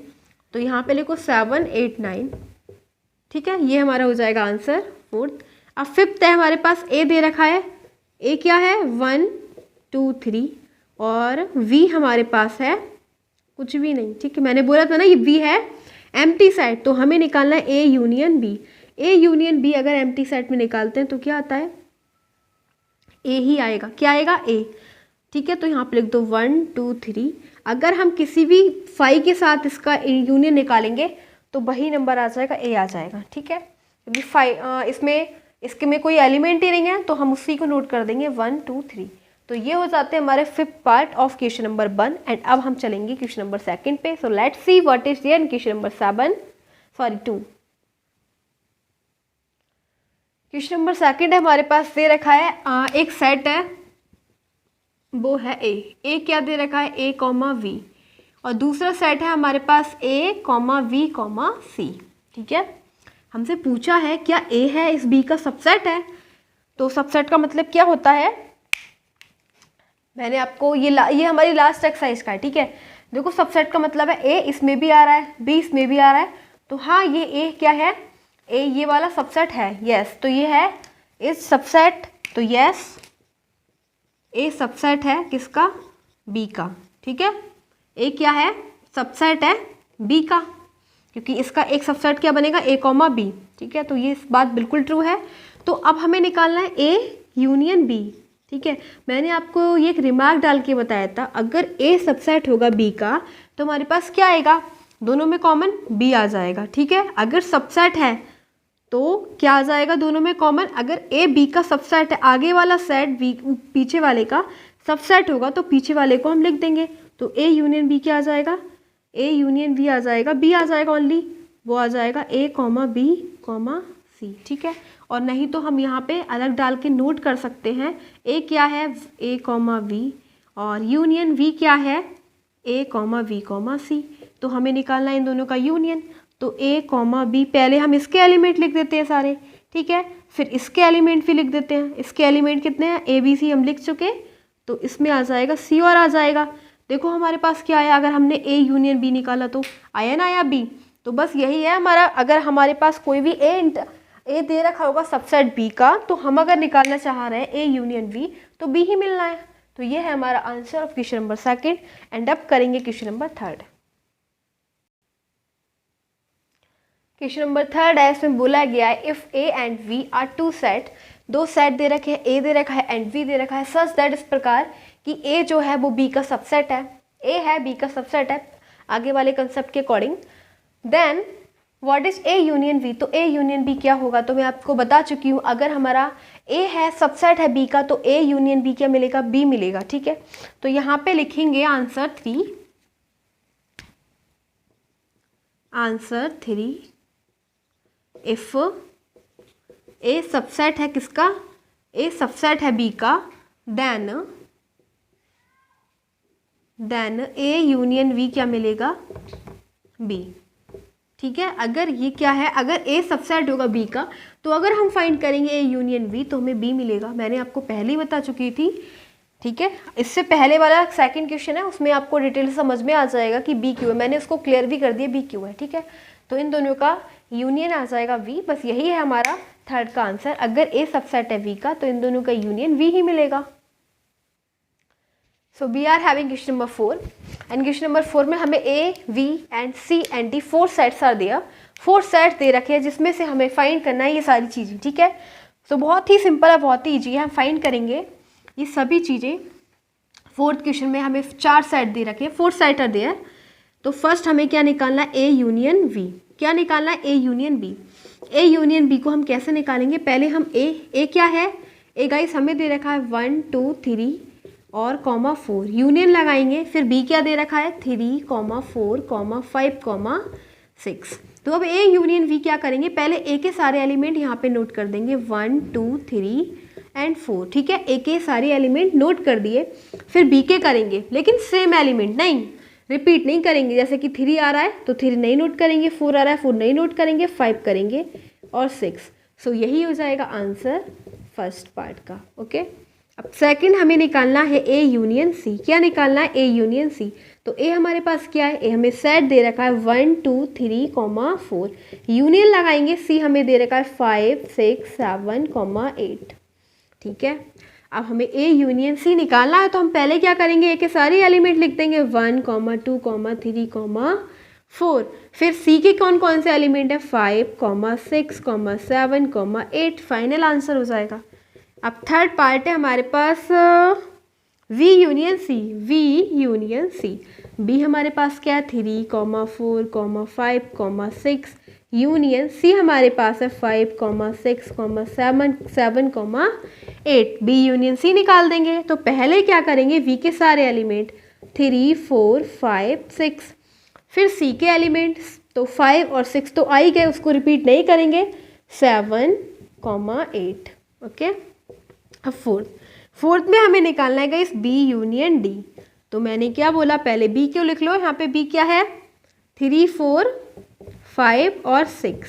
तो यहाँ पे लिखो 7 8 9, ठीक है, ये हमारा हो जाएगा आंसर फोर्थ। अब फिफ्थ है हमारे पास, A दे रखा है, A क्या है 1 2 3 और V हमारे पास है कुछ भी नहीं, ठीक है, मैंने बोला था ना ये V है एम्प्टी सेट, तो हमें निकालना है A union B। A union B अगर एम्प्टी सेट में निकालते हैं तो क्या आता है, A ही आएगा। क्या आएगा, A, ठीक है। तो यहाँ पे लिख दो 1 2 3। अगर हम किसी भी 5 के साथ इसका यूनियन निकालेंगे तो वही नंबर आ जाएगा, A आ जाएगा, ठीक है, क्योंकि 5 इसके में कोई एलिमेंट ही नहीं है, तो हम उसी को नोट कर देंगे 1 2 3। तो ये हो जाते हैं हमारे fifth part of question number 1। And अब हम चलेंगे क्वेश्चन नंबर 2 पे। So let's see what is there in question number 2। Question number 2 है हमारे पास, दे रखा है एक सेट है, वो है A क्या दे रखा है, A, V, और दूसरा सेट है हमारे पास A comma V comma C। ठीक है, हमसे पूछा है क्या A है इस B का सबसेट है, तो सबसेट का मतलब क्या होता है, मैंने आपको ये हमारी लास्ट एक्सरसाइज का है। ठीक है, देखो सबसेट का मतलब है A इसमें भी आ रहा है, B इसमें भी आ रहा है, तो हाँ ये A क्या है, A ये वाला सबसेट है, यस, तो ये है इस सबसेट, तो यस A सबसेट है किसका, B का। ठीक है, A क्या है, सबसेट है B का, क्योंकि इसका एक सबसेट क्या बनेगा, A कॉमा B। ठीक है, तो ये बात बिल्कुल ट्रू है। तो अब हमें निकालना है A यूनियन B। ठीक है, मैंने आपको ये एक रिमार्क डाल के बताया था, अगर A सबसेट होगा B का तो हमारे पास क्या आएगा, दोनों में कॉमन B आ जाएगा। ठीक है, अगर सबसेट है तो क्या आ जाएगा दोनों में कॉमन, अगर A B का सबसेट है, आगे वाला सेट B पीछे वाले का सबसेट होगा तो पीछे वाले को हम लिख देंगे, तो A यूनियन B क्या आ जाएगा, A यूनियन B आ जाएगा, B आ जाएगा ओनली, वो आ जाएगा A comma B comma C। ठीक है, और नहीं तो हम यहाँ पे अलग डाल के नोट कर सकते हैं, A क्या है A कॉमा V और यूनियन V क्या है A comma V comma C। तो हमें निकालना है इन दोनों का यूनियन, तो A कॉमा B, पहले हम इसके एलिमेंट लिख देते हैं सारे। ठीक है, फिर इसके एलिमेंट भी लिख देते हैं, इसके एलिमेंट कितने हैं A B C हम लिख चुके, तो इसमें आ जाएगा C और आ जाएगा। देखो हमारे पास क्या आया, अगर हमने A यूनियन B निकाला तो आया ना आया B, तो बस यही है हमारा, अगर हमारे पास कोई भी A दे रखा होगा सबसेट B का, तो हम अगर निकालना चाह रहे हैं A यूनियन B तो B ही मिलना है। तो ये है हमारा answer of question number 2। And अब करेंगे क्वेश्चन नंबर 3। क्वेश्चन नंबर 3 है, इसमें बोला गया है if A and V are two set, दो सेट दे रखे हैं, A दे रखा है एंड V दे रखा है, सच दैट इस प्रकार कि A जो है वो B का सबसेट है, A है B का सबसेट है आगे वाले कंसेप्ट के according, then what is A union V, तो A यूनियन B क्या होगा, तो मैं आपको बता चुकी हूँ, अगर हमारा A है सबसेट है B का तो A यूनियन B क्या मिलेगा, B मिलेगा। ठीक है, तो यहाँ पे लिखेंगे answer 3, answer 3 if A subset है किसका, A सबसेट है B का, देन A यूनियन V क्या मिलेगा, B। ठीक है, अगर ये क्या है, अगर A सबसेट होगा B का तो अगर हम फाइंड करेंगे A यूनियन V तो हमें B मिलेगा, मैंने आपको पहले ही बता चुकी थी। ठीक है, इससे पहले वाला सेकंड क्वेश्चन है उसमें आपको डिटेल समझ में आ जाएगा कि B क्यों है, मैंने उसको क्लियर भी कर दिया B क्यों है। ठीक है, तो इन दोनों का यूनियन आ जाएगा V, बस यही है हमारा 3rd का आंसर, अगर A सबसेट है V का तो इन दोनों का यूनियन V ही मिलेगा। So we are having question number 4 and question number 4 में हमें A, V and C and D 4 sets are दिया, 4 सेट दे रखे हैं जिसमें से हमें फाइंड करना है ये सारी चीज़ें। ठीक है, सो बहुत ही सिंपल है, बहुत ही ईजी है, हम फाइंड करेंगे ये सभी चीज़ें। 4th क्वेश्चन में हमें 4 सेट दे रखे हैं, 4 सेट आर देयर, तो फर्स्ट हमें क्या निकालना है, A यूनियन V, क्या निकालना है, A union B। A union B को हम कैसे निकालेंगे, पहले हम A क्या है, A गाइस हमें दे रखा है 1 2 3 और कॉमा 4, यूनियन लगाएंगे, फिर B क्या दे रखा है 3 4 5 6। तो अब A यूनियन V क्या करेंगे, पहले A के सारे एलिमेंट यहाँ पे नोट कर देंगे 1 2 3 एंड 4। ठीक है, A के सारे एलिमेंट नोट कर दिए, फिर B के करेंगे लेकिन सेम एलिमेंट नहीं, रिपीट नहीं करेंगे, जैसे कि 3 आ रहा है तो 3 नहीं नोट करेंगे, 4 आ रहा है 4 नहीं नोट करेंगे, 5 करेंगे और 6। सो यही हो जाएगा आंसर फर्स्ट पार्ट का। ओके, अब सेकंड हमें निकालना है A यूनियन C, क्या निकालना है A यूनियन C, तो A हमारे पास क्या है, A हमें सेट दे रखा है 1 2 3 4, यूनियन लगाएंगे, C हमें दे रखा है 5 6 7 8। ठीक है, अब हमें A यूनियन C निकालना है तो हम पहले क्या करेंगे, A के सारे एलिमेंट लिख देंगे 1 2 3 4, फिर C के कौन कौन से एलिमेंट है 5 6 7 8, फाइनल आंसर हो जाएगा। अब थर्ड पार्ट है हमारे पास V union C, V union C, B हमारे पास क्या है 3 4 5 6, यूनियन C हमारे पास है 5 6 7 8, B यूनियन C निकाल देंगे, तो पहले क्या करेंगे V के सारे एलिमेंट 3 4 5 6, फिर C के एलिमेंट, तो 5 और 6 तो आ ही गए, उसको रिपीट नहीं करेंगे, 7 8। ओके, अब फोर्थ में हमें निकालना है गाइस B यूनियन D, तो मैंने क्या बोला, पहले बी क्यों लिख लो, यहाँ पे बी क्या है 3 4 5 और 6,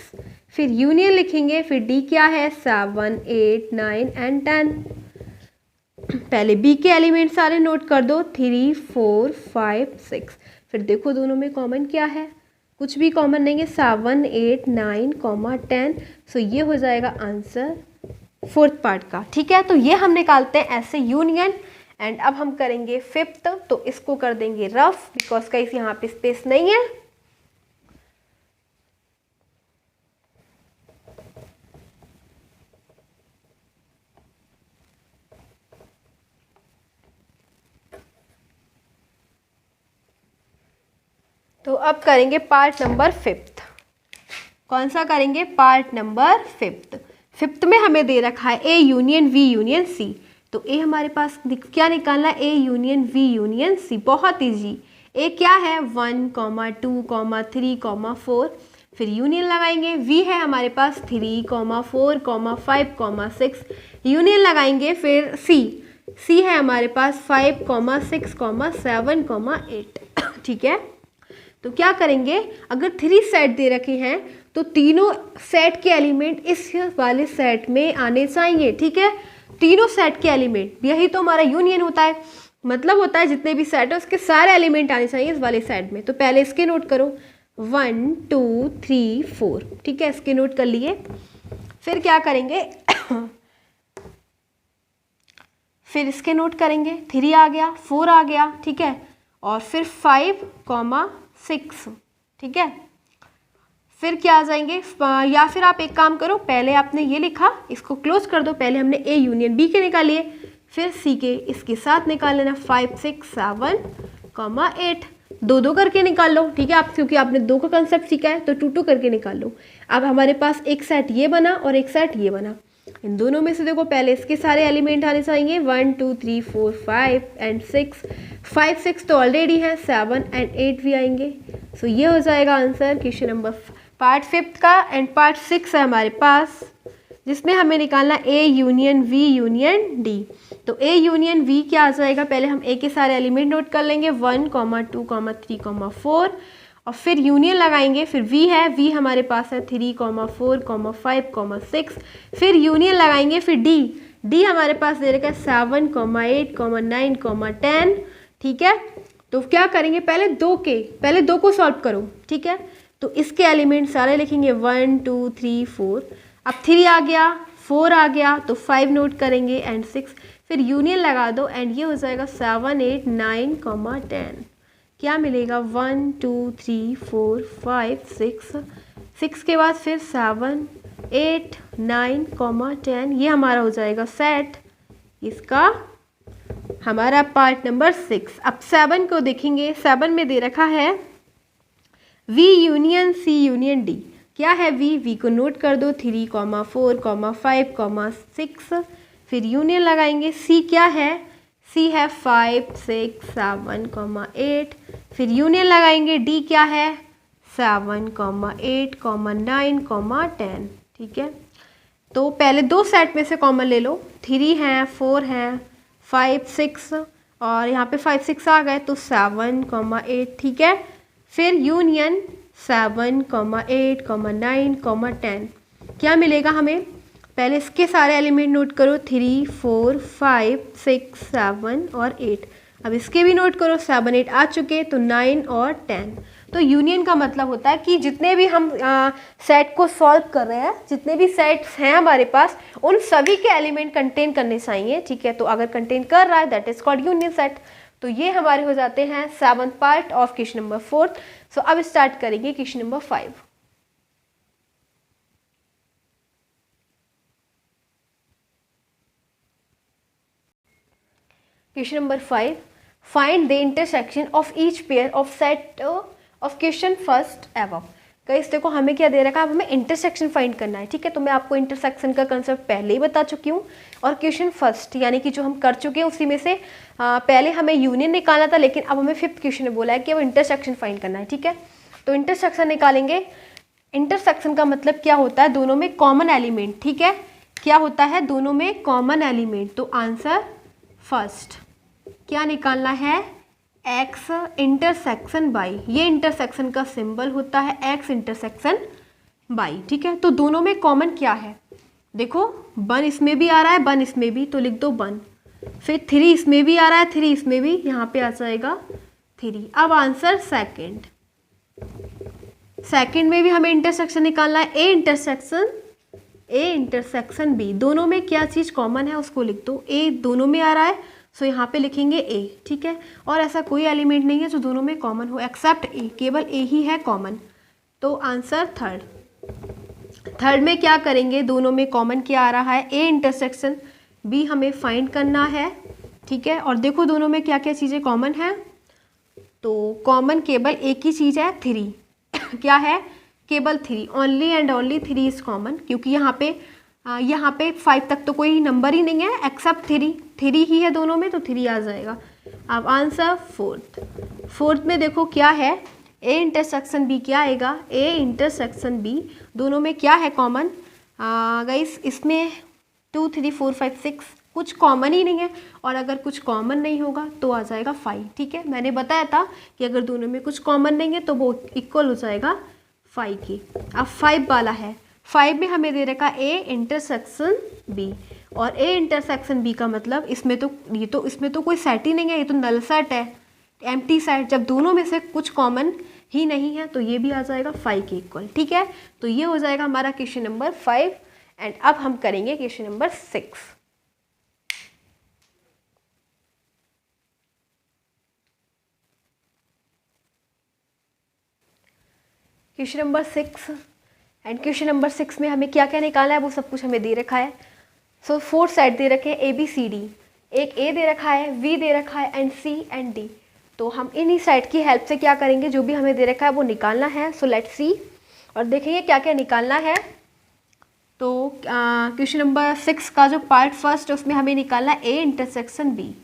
फिर यूनियन लिखेंगे, फिर डी क्या है 7 8 9 एंड 10। पहले बी के एलिमेंट सारे नोट कर दो 3 4 5 6, फिर देखो दोनों में कॉमन क्या है, कुछ भी कॉमन नहीं है, 7 8 9 10। सो ये हो जाएगा आंसर फोर्थ पार्ट का। ठीक है, तो ये हम निकालते हैं ऐसे यूनियन। एंड अब हम करेंगे फिफ्थ, तो इसको कर देंगे रफ बिकॉज का इस यहाँ पे स्पेस नहीं है। तो अब करेंगे पार्ट नंबर फिफ्थ। कौन सा करेंगे, पार्ट नंबर फिफ्थ। फिफ्थ में हमें दे रखा है A union V union C. तो ए हमारे पास क्या निकालना है, A union V union C, बहुत इजी। ए क्या है 1 2 3 4, फिर यूनियन लगाएंगे, वी है हमारे पास 3 4 5 6, यूनियन लगाएंगे, फिर सी है हमारे पास 5 6 7 8। ठीक है, तो क्या करेंगे, अगर 3 सेट दे रखे हैं तो तीनों सेट के एलिमेंट इस वाले सेट में आने चाहिए। ठीक है, तीनों सेट के एलिमेंट, यही तो हमारा यूनियन होता है, मतलब होता है जितने भी सेट है उसके सारे एलिमेंट आने चाहिए इस वाले सेट में। तो पहले इसके नोट करो 1 2 3 4। ठीक है, इसके नोट कर लिए, फिर क्या करेंगे फिर इसके नोट करेंगे, 3 आ गया, 4 आ गया, ठीक है, और फिर 5 6। ठीक है, फिर क्या आ जाएंगे, या फिर आप एक काम करो, पहले आपने ये लिखा, इसको क्लोज कर दो, पहले हमने ए यूनियन बी के निकालिए, फिर सी के इसके साथ निकाल लेना 5 6 7 8, 2 करके निकाल लो। ठीक है, आप क्योंकि आपने 2 का कंसेप्ट सीखा है तो 2 करके निकाल लो। अब हमारे पास एक सेट ये बना और एक सेट ये बना, इन दोनों में से देखो पहले इसके सारे एलिमेंट आने चाहिए 1 2 3 4 5 एंड 6, 5 6 तो ऑलरेडी है, 7 एंड 8 भी आएंगे। सो ये हो जाएगा answer question number part fifth का। एंड पार्ट 6 है हमारे पास, जिसमें हमें निकालना A union V union D. तो ए यूनियन वी क्या आ जाएगा, पहले हम ए के सारे एलिमेंट नोट कर लेंगे 1 2 3 4, और फिर यूनियन लगाएंगे, फिर वी है, वी हमारे पास है 3 4 5 6, फिर यूनियन लगाएंगे, फिर डी हमारे पास दे रखा है 7 8 9 10। ठीक है, तो क्या करेंगे, पहले दो को सॉल्व करो। ठीक है, तो इसके एलिमेंट सारे लिखेंगे 1 2 3 4, अब 3 आ गया, 4 आ गया, तो 5 नोट करेंगे एंड 6, फिर यूनियन लगा दो एंड ये हो जाएगा 7 8 9 10। क्या मिलेगा 1 2 3 4 5 6 के बाद फिर 7 8 9 10, ये हमारा हो जाएगा सेट इसका हमारा पार्ट नंबर 6। अब 7 को देखेंगे, 7 में दे रखा है V union C union D. क्या है वी को नोट कर दो 3 4 5 6, फिर यूनियन लगाएंगे, सी क्या है, सी है 5 6 7 8, फिर यूनियन लगाएंगे, डी क्या है 7 8 9 10। ठीक है, तो पहले 2 सेट में से कॉमन ले लो, 3 है 4 है 5 6, और यहाँ पे 5 6 आ गए तो 7 8। ठीक है, फिर यूनियन 7 8 9 10, क्या मिलेगा हमें, पहले इसके सारे एलिमेंट नोट करो 3 4 5 6 7 और 8, अब इसके भी नोट करो 7 8 आ चुके, तो 9 और 10। तो यूनियन का मतलब होता है कि जितने भी हम सेट को सॉल्व कर रहे हैं, जितने भी सेट्स हैं हमारे पास, उन सभी के एलिमेंट कंटेन करने चाहिए। ठीक है, तो अगर कंटेन कर रहा है that is called union set. तो ये हमारे हो जाते हैं 7th part of question number 4। सो अब स्टार्ट करेंगे question number 5। Question number 5, find the intersection of each pair of set of question first above. Guys देखो हमें क्या दे रखा है, अब हमें इंटरसेक्शन फाइंड करना है। ठीक है, तो मैं आपको इंटरसेक्शन का कंसेप्ट पहले ही बता चुकी हूँ, और क्वेश्चन फर्स्ट यानी कि जो हम कर चुके हैं उसी में से पहले हमें यूनियन निकालना था, लेकिन अब हमें 5th क्वेश्चन में बोला है कि अब इंटरसेक्शन फाइंड करना है। ठीक है, तो इंटरसेक्शन निकालेंगे। इंटरसेक्शन का मतलब क्या होता है, दोनों में कॉमन एलिमेंट। ठीक है, क्या होता है, दोनों में कॉमन एलिमेंट। तो आंसर फर्स्ट क्या निकालना है, एक्स इंटरसेक्शन बाई, ये इंटरसेक्शन का सिंबल होता है एक्स इंटरसेक्शन बाई, ठीक है। तो दोनों में कॉमन क्या है, देखो 1 इसमें भी आ रहा है 1 इसमें भी, तो लिख दो 1, फिर 3 इसमें भी आ रहा है 3 इसमें भी, यहाँ पे आ जाएगा 3। अब आंसर सेकंड में भी हमें इंटरसेक्शन निकालना है, ए इंटरसेक्शन बी, दोनों में क्या चीज़ कॉमन है उसको लिख दो। ए दोनों में आ रहा है सो यहाँ पे लिखेंगे ए, ठीक है। और ऐसा कोई एलिमेंट नहीं है जो दोनों में कॉमन हो एक्सेप्ट ए, केवल ए ही है कॉमन। तो आंसर थर्ड में क्या करेंगे, दोनों में कॉमन क्या आ रहा है, ए इंटरसेक्शन बी हमें फाइंड करना है, ठीक है। और देखो दोनों में क्या क्या चीज़ें कॉमन है, तो कॉमन केवल एक ही चीज़ है 3 क्या है, केवल 3, only and only 3 is common, क्योंकि यहाँ पे 5 तक तो कोई नंबर ही नहीं है एक्सेप्ट 3 ही है दोनों में, तो 3 आ जाएगा। अब आंसर फोर्थ में देखो क्या है, ए इंटरसेक्शन बी क्या आएगा, ए इंटरसेक्शन बी, दोनों में क्या है कॉमन गाइस, इसमें 2 3 4 5 6 कुछ कॉमन ही नहीं है, और अगर कुछ कॉमन नहीं होगा तो आ जाएगा 5, ठीक है। मैंने बताया था कि अगर दोनों में कुछ कॉमन नहीं है तो वो इक्वल हो जाएगा 5 की। अब 5 वाला है, 5 में हमें दे रखा ए इंटरसेक्शन बी, और ए इंटरसेक्शन बी का मतलब इसमें तो कोई सेट ही नहीं है, ये तो नल सेट है, एम्प्टी सेट। जब दोनों में से कुछ कॉमन ही नहीं है तो ये भी आ जाएगा 5 के इक्वल, ठीक है। तो ये हो जाएगा हमारा क्वेश्चन नंबर 5। एंड अब हम करेंगे question number 6। Question number 6, and question number 6 में हमें क्या क्या निकालना है वो सब कुछ हमें दे रखा है। सो 4 सेट दे रखे हैं ए बी सी डी, एक ए दे रखा है, वी दे रखा है, एंड सी एंड डी। तो हम इन्हीं सेट की हेल्प से क्या करेंगे, जो भी हमें दे रखा है वो निकालना है। सो लेट्स सी, और देखेंगे क्या क्या निकालना है। तो क्वेश्चन नंबर 6 का जो पार्ट फर्स्ट उसमें हमें निकालना है ए इंटरसेक्शन बी,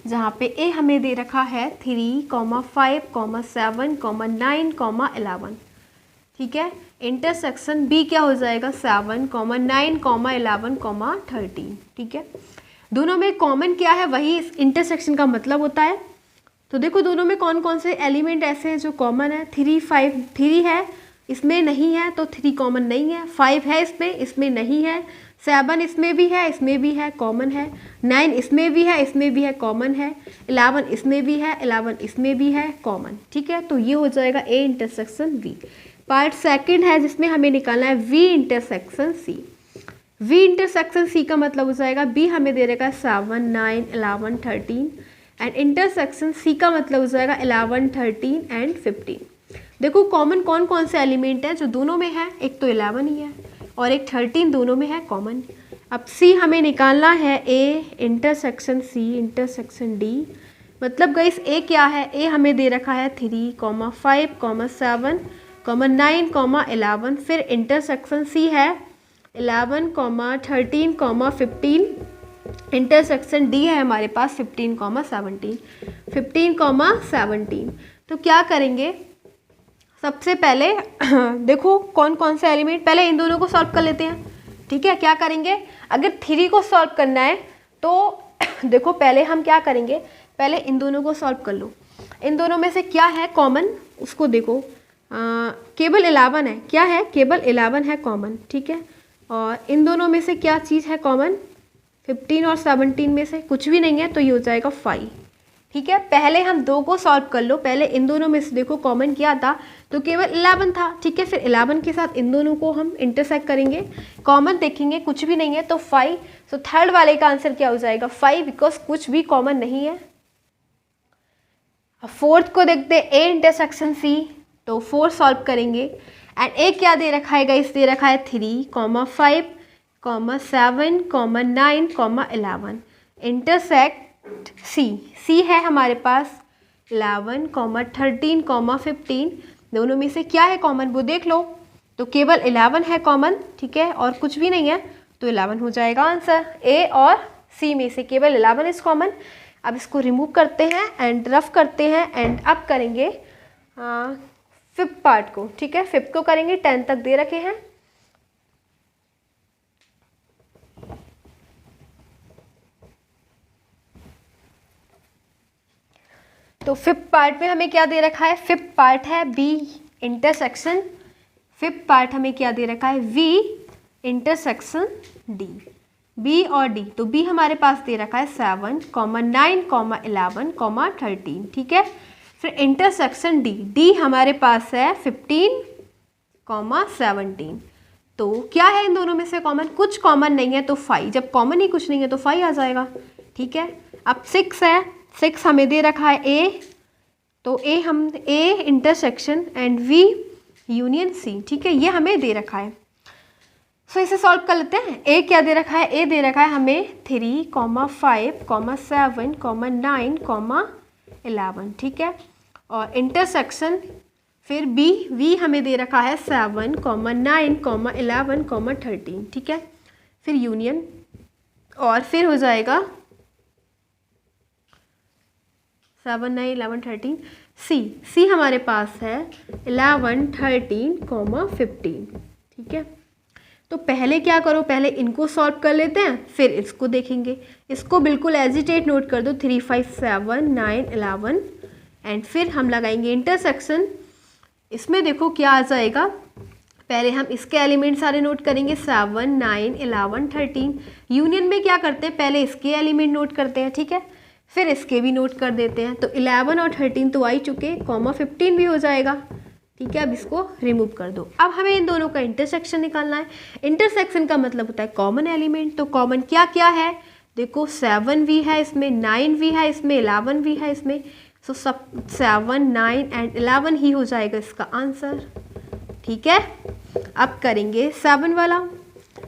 जहाँ पे ए हमें दे रखा है 3, 5, 7, 9, 11, ठीक है। इंटरसेक्शन बी क्या हो जाएगा 7, 9, 11, 13, ठीक है। दोनों में कॉमन क्या है, वही इस इंटरसेक्शन का मतलब होता है। तो देखो दोनों में कौन कौन से एलिमेंट ऐसे हैं जो कॉमन है, 3 5 3 है, इसमें नहीं है तो 3 कॉमन नहीं है, 5 है इसमें नहीं है, 7 इसमें भी है कॉमन है, 9 इसमें भी है कॉमन है, 11 इसमें भी है 11 इसमें भी है कॉमन, ठीक है। तो ये हो जाएगा A intersection V. Part second है जिसमें हमें निकालना है V intersection C. V intersection C का मतलब हो जाएगा बी हमें दे रहेगा 7, 9, 11, 13, एंड इंटरसेक्शन सी का मतलब हो जाएगा 11, 13 एंड 15। देखो कॉमन कौन कौन से एलिमेंट है जो दोनों में है, एक तो 11 ही है और एक 13 दोनों में है कॉमन। अब सी हमें निकालना है A intersection C intersection D, मतलब गाइस ए क्या है, ए हमें दे रखा है 3, 5, 7, 9, 11, फिर इंटरसेक्शन सी है 11, 13, 15, इंटरसेक्शन डी है हमारे पास 15, 17। तो क्या करेंगे, सबसे पहले देखो कौन कौन से एलिमेंट, पहले इन दोनों को सॉल्व कर लेते हैं, ठीक है। क्या करेंगे, अगर 3 को सॉल्व करना है तो देखो पहले हम क्या करेंगे, पहले इन दोनों को सॉल्व कर लो। इन दोनों में से क्या है कॉमन उसको देखो, केवल 11 है, क्या है, केवल 11 है कॉमन, ठीक है। और इन दोनों में से क्या चीज़ है कॉमन, 15 और 17 में से कुछ भी नहीं है, तो ये हो जाएगा 5, ठीक है। पहले हम 2 को सॉल्व कर लो, पहले इन दोनों में से देखो कॉमन क्या था, तो केवल 11 था, ठीक है। फिर 11 के साथ इन दोनों को हम इंटरसेक्ट करेंगे, कॉमन देखेंगे कुछ भी नहीं है तो 5। सो थर्ड वाले का आंसर क्या हो जाएगा 5, बिकॉज कुछ भी कॉमन नहीं है। अब फोर्थ को देखते हैं ए इंटरसेक्शन सी, तो 4 सॉल्व करेंगे, एंड ए क्या दे रखा है गाइस, दे रखा है 3, 5, 7, 9, 11, इंटरसेक्ट सी है हमारे पास 11, 13, 15, दोनों में से क्या है कॉमन वो देख लो, तो केवल 11 है कॉमन, ठीक है, और कुछ भी नहीं है, तो 11 हो जाएगा आंसर। ए और सी में से केवल 11 इज कॉमन। अब इसको रिमूव करते हैं एंड रफ करते हैं, एंड अब करेंगे 5th पार्ट को, ठीक है। 5th को करेंगे, 10 तक दे रखे हैं। तो फिफ्थ पार्ट में हमें क्या दे रखा है, फिफ्थ पार्ट है बी इंटरसेक्शन, फिफ्थ पार्ट हमें क्या दे रखा है, वी इंटरसेक्शन डी, बी और डी। तो बी हमारे पास दे रखा है 7, 9, 11, 13, ठीक है। फिर इंटरसेक्शन डी, डी हमारे पास है 15, 17। तो क्या है इन दोनों में से कॉमन, कुछ कॉमन नहीं है तो 5, जब कॉमन ही कुछ नहीं है तो 5 आ जाएगा, ठीक है। अब 6 है, 6 हमें दे रखा है ए, तो ए हम A intersection and V union C, ठीक है, ये हमें दे रखा है। सो इसे सॉल्व कर लेते हैं। ए क्या दे रखा है, ए दे रखा है हमें 3, 5, 7, 9, 11, ठीक है। और इंटरसेक्शन फिर बी, वी हमें दे रखा है 7, 9, 11, 13, ठीक है। फिर यूनियन और फिर हो जाएगा 7, 9, 11, 13, सी, सी हमारे पास है 11, 13, 15, ठीक है। तो पहले क्या करो, पहले इनको सॉल्व कर लेते हैं फिर इसको देखेंगे। इसको बिल्कुल एजिटेट नोट कर दो, 3, 5, 7, 9, 11 एंड फिर हम लगाएंगे इंटरसेक्शन। इसमें देखो क्या आ जाएगा, पहले हम इसके एलिमेंट सारे नोट करेंगे 7, 9, 11, 13। यूनियन में क्या करते हैं, पहले इसके एलिमेंट नोट करते हैं, ठीक है, फिर इसके भी नोट कर देते हैं। तो 11 और 13 तो आ ही चुके, 15 भी हो जाएगा, ठीक है। अब इसको रिमूव कर दो। अब हमें इन दोनों का इंटरसेक्शन निकालना है। इंटरसेक्शन का मतलब होता है कॉमन एलिमेंट। तो कॉमन क्या क्या है, देखो 7 भी है इसमें, 9 भी है इसमें, 11 भी है इसमें। सो सब 7, 9 एंड 11 ही हो जाएगा इसका आंसर, ठीक है। अब करेंगे 7 वाला।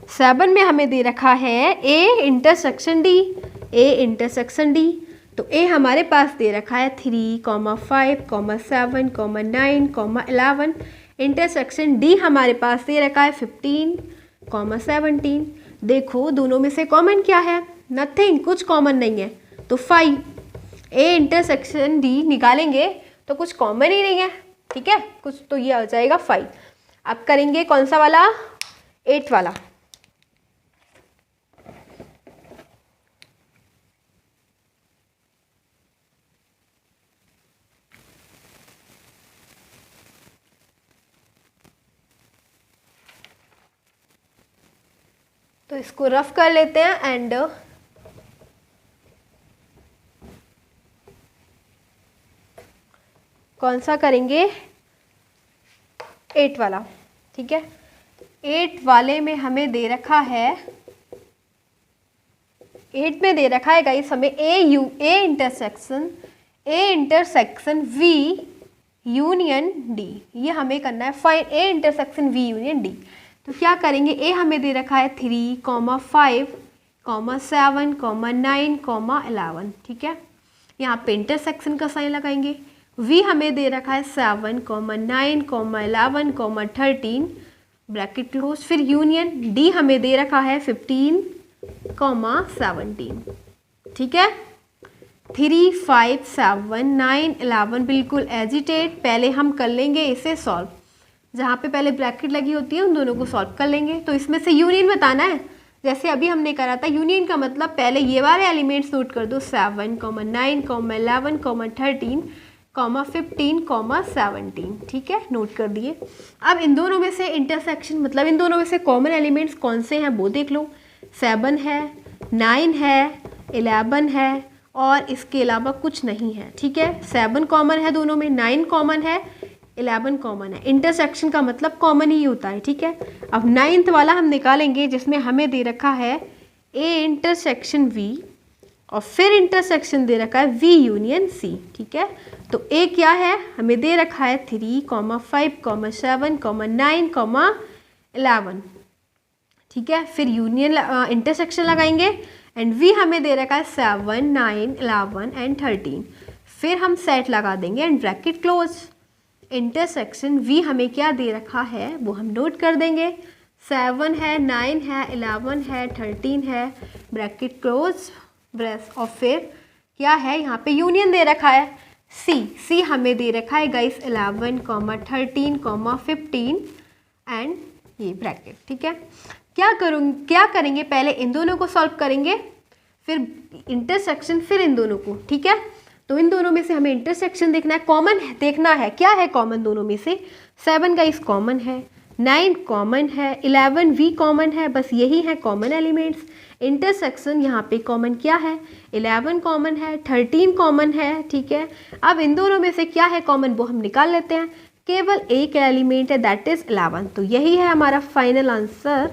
7 में हमें दे रखा है A intersection D, A intersection D. तो ए हमारे पास दे रखा है 3, 5, 7, 9, 11। इंटरसेक्शन डी हमारे पास दे रखा है 15, 17। देखो दोनों में से कॉमन क्या है, नथिंग, कुछ कॉमन नहीं है, तो 5। ए इंटरसेक्शन डी निकालेंगे तो कुछ कॉमन ही नहीं है, ठीक है, कुछ तो ये आ जाएगा 5। अब करेंगे कौन सा वाला, 8 वाला। तो इसको रफ कर लेते हैं एंड कौन सा करेंगे, 8 वाला, ठीक है। 8 वाले में हमें दे रखा है, 8 में दे रखा है गाइस हमें A intersection V union D, ये हमें करना है find A intersection V union D. तो क्या करेंगे, ए हमें दे रखा है 3, 5, 7, 9, 11, ठीक है। यहाँ पे इंटरसेक्शन का साइन लगाएंगे। वी हमें दे रखा है 7, 9, 11, 13 ब्रैकेट क्लोज। फिर यूनियन डी हमें दे रखा है 15, 17, ठीक है। 3, 5, 7, 9, 11 बिल्कुल एजिटेट, पहले हम कर लेंगे इसे सॉल्व। जहाँ पे पहले ब्रैकेट लगी होती है उन दोनों को सॉल्व कर लेंगे। तो इसमें से यूनियन बताना है, जैसे अभी हमने करा था। यूनियन का मतलब पहले ये वाले एलिमेंट्स नोट कर दो, 7, 9, 11, 13, 15, 17, ठीक है, नोट कर दिए। अब इन दोनों में से इंटरसेक्शन मतलब इन दोनों में से कॉमन एलिमेंट्स कौन से हैं वो देख लो। 7 है, 9 है, 11 है और इसके अलावा कुछ नहीं है, ठीक है। 7 कॉमन है दोनों में, 9 कॉमन है, 11 कॉमन है। इंटरसेक्शन का मतलब कॉमन ही होता है, ठीक है। अब 9th वाला हम निकालेंगे जिसमें हमें दे रखा है ए इंटरसेक्शन वी और फिर इंटरसेक्शन दे रखा है वी यूनियन सी, ठीक है। तो ए क्या है, हमें दे रखा है 3, 5, 7, 9, 11, ठीक है। फिर यूनियन इंटरसेक्शन लगाएंगे एंड वी हमें दे रखा है 7, 9, 11 एंड 13। फिर हम सेट लगा देंगे and bracket close. Intersection V हमें क्या दे रखा है वो हम नोट कर देंगे, 7 है, 9 है, 11 है, 13 है, ब्रैकेट क्लोज ब्रेस। और फिर क्या है, यहाँ पे यूनियन दे रखा है सी हमें दे रखा है गाइस 11, 13, 15 एंड ये ब्रैकेट, ठीक है। क्या करेंगे, पहले इन दोनों को सॉल्व करेंगे फिर इंटरसेक्शन फिर इन दोनों को, ठीक है। तो इन दोनों में से हमें इंटरसेक्शन देखना है, कॉमन देखना है, क्या है कॉमन दोनों में से। 7 गाइस कॉमन है, 9 कॉमन है, 11 भी कॉमन है, बस यही है कॉमन एलिमेंट्स। इंटरसेक्शन यहाँ पे कॉमन क्या है, 11 कॉमन है, 13 कॉमन है, ठीक है। अब इन दोनों में से क्या है कॉमन वो हम निकाल लेते हैं, केवल एक एलिमेंट है दैट इज 11, तो यही है हमारा फाइनल आंसर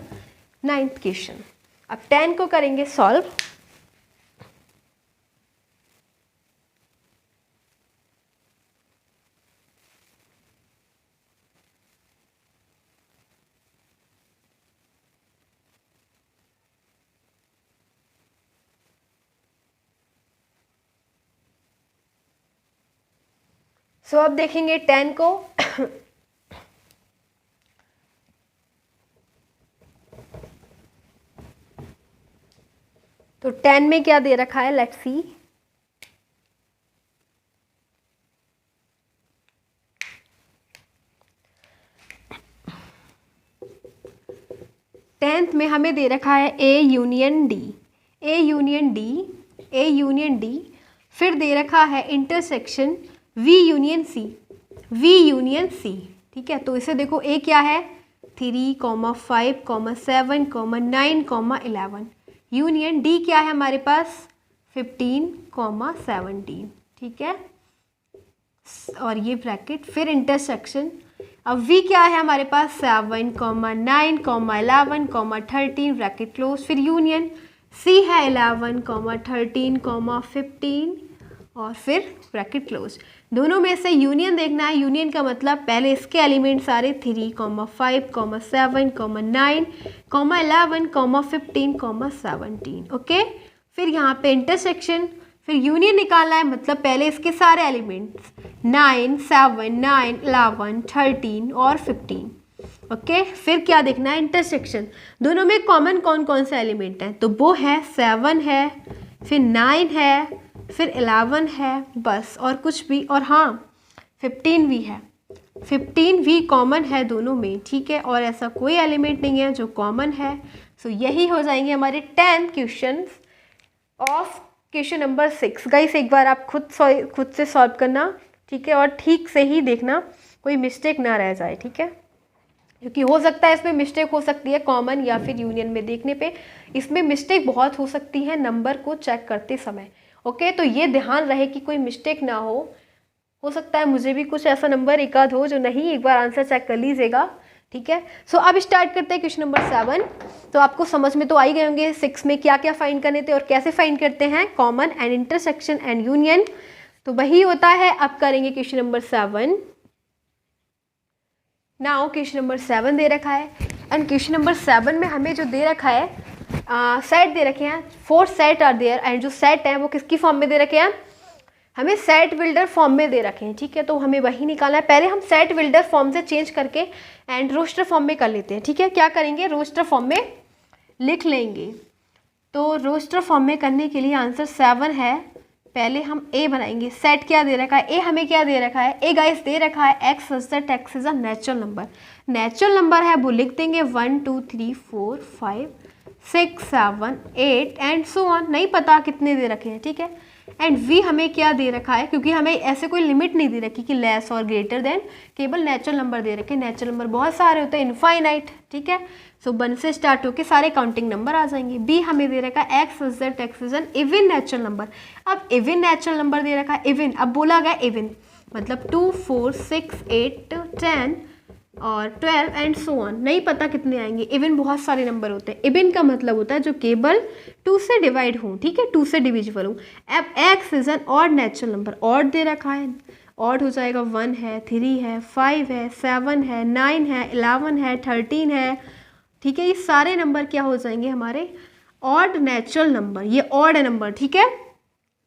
9th क्वेश्चन। अब 10 को करेंगे सॉल्व। सो अब देखेंगे 10 को। तो 10 में क्या दे रखा है, लेट्स सी। टेंथ में हमें दे रखा है A union D, A union D, A union D, फिर दे रखा है intersection V union C, V union C, ठीक है। तो इसे देखो ए क्या है 3, 5, 7, 9, 11, यूनियन डी क्या है हमारे पास 15, 17, ठीक है, और ये ब्रैकेट, फिर इंटरसेक्शन। अब वी क्या है हमारे पास 7, 9, 11, 13 ब्रैकेट क्लोज, फिर यूनियन सी है 11, 13, 15 और फिर ब्रैकेट क्लोज। दोनों में से यूनियन देखना है, यूनियन का मतलब पहले इसके एलिमेंट सारे 3, 5, 7, 9, 11, 15, 17, ओके। फिर यहाँ पे इंटरसेक्शन, फिर यूनियन निकालना है, मतलब पहले इसके सारे एलिमेंट्स 9, 7, 9, 11, 13 और 15, ओके। फिर क्या देखना है इंटरसेक्शन, दोनों में कॉमन कौन कौन से एलिमेंट हैं, तो वो है 7 है, फिर 9 है, फिर 11 है, बस और कुछ भी, और हाँ 15 भी है, 15 भी कॉमन है दोनों में, ठीक है, और ऐसा कोई एलिमेंट नहीं है जो कॉमन है। सो यही हो जाएंगे हमारे 10 question of question number 6। Guys एक बार आप खुद से सॉल्व करना, ठीक है, और ठीक से ही देखना, कोई मिस्टेक ना रह जाए, ठीक है, क्योंकि हो सकता है इसमें मिस्टेक हो सकती है कॉमन या फिर यूनियन में देखने पे, इसमें मिस्टेक बहुत हो सकती है नंबर को चेक करते समय, ओके। तो ये ध्यान रहे कि कोई मिस्टेक ना हो सकता है मुझे भी कुछ ऐसा नंबर एक आध हो जो नहीं, एक बार आंसर चेक कर लीजिएगा, ठीक है। सो अब स्टार्ट करते हैं क्वेश्चन नंबर 7। तो आपको समझ में तो आ ही गए होंगे 6 में क्या क्या फाइंड करने थे और कैसे फाइंड करते हैं, common and intersection and union, तो वही होता है। अब करेंगे question number 7। Now question number 7 दे रखा है, एंड क्वेश्चन नंबर 7 में हमें जो दे रखा है सेट दे रखे हैं, 4 सेट आर देयर, एंड जो सेट है वो किसकी फॉर्म में दे रखे हैं, हमें सेट बिल्डर फॉर्म में दे रखे हैं, ठीक है। तो हमें वही निकालना है, पहले हम सेट बिल्डर फॉर्म से चेंज करके एंड रोस्टर फॉर्म में कर लेते हैं, ठीक है। क्या करेंगे, रोस्टर फॉर्म में लिख लेंगे। तो रोस्टर फॉर्म में करने के लिए आंसर 7 है, पहले हम ए बनाएंगे। सेट क्या दे रखा है, ए हमें क्या दे रखा है, ए गाइस दे रखा है x such x is a natural number, natural number है वो लिख देंगे 1 2 3 4 5 6 7 8 एंड सो ऑन, नहीं पता कितने दे रखे हैं, ठीक है। एंड वी हमें क्या दे रखा है, क्योंकि हमें ऐसे कोई लिमिट नहीं दे रखी कि लेस और ग्रेटर देन, केवल नेचुरल नंबर दे रखे, नेचुरल नंबर बहुत सारे होते हैं, इनफाइनाइट, ठीक है। सो 1 से स्टार्ट होके सारे काउंटिंग नंबर आ जाएंगे। बी हमें दे रखा है x is x is N even natural number, अब इवन नेचुरल नंबर दे रखा है, इवन, अब बोला गया इवन मतलब 2 4 6 8 10 और 12 एंड सो ऑन, नहीं पता कितने आएंगे, इवन बहुत सारे नंबर होते हैं। इवन का मतलब होता है जो केवल 2 से डिवाइड हो, ठीक है, 2 से डिविजिबल हो। अब x is an odd natural number, odd दे रखा है, ऑड हो जाएगा 1 है 3 है 5 है 7 है 9 है 11 है 13 है, ठीक है। ये सारे नंबर क्या हो जाएंगे हमारे ऑड नेचुरल नंबर, ये ऑड है नंबर, ठीक है।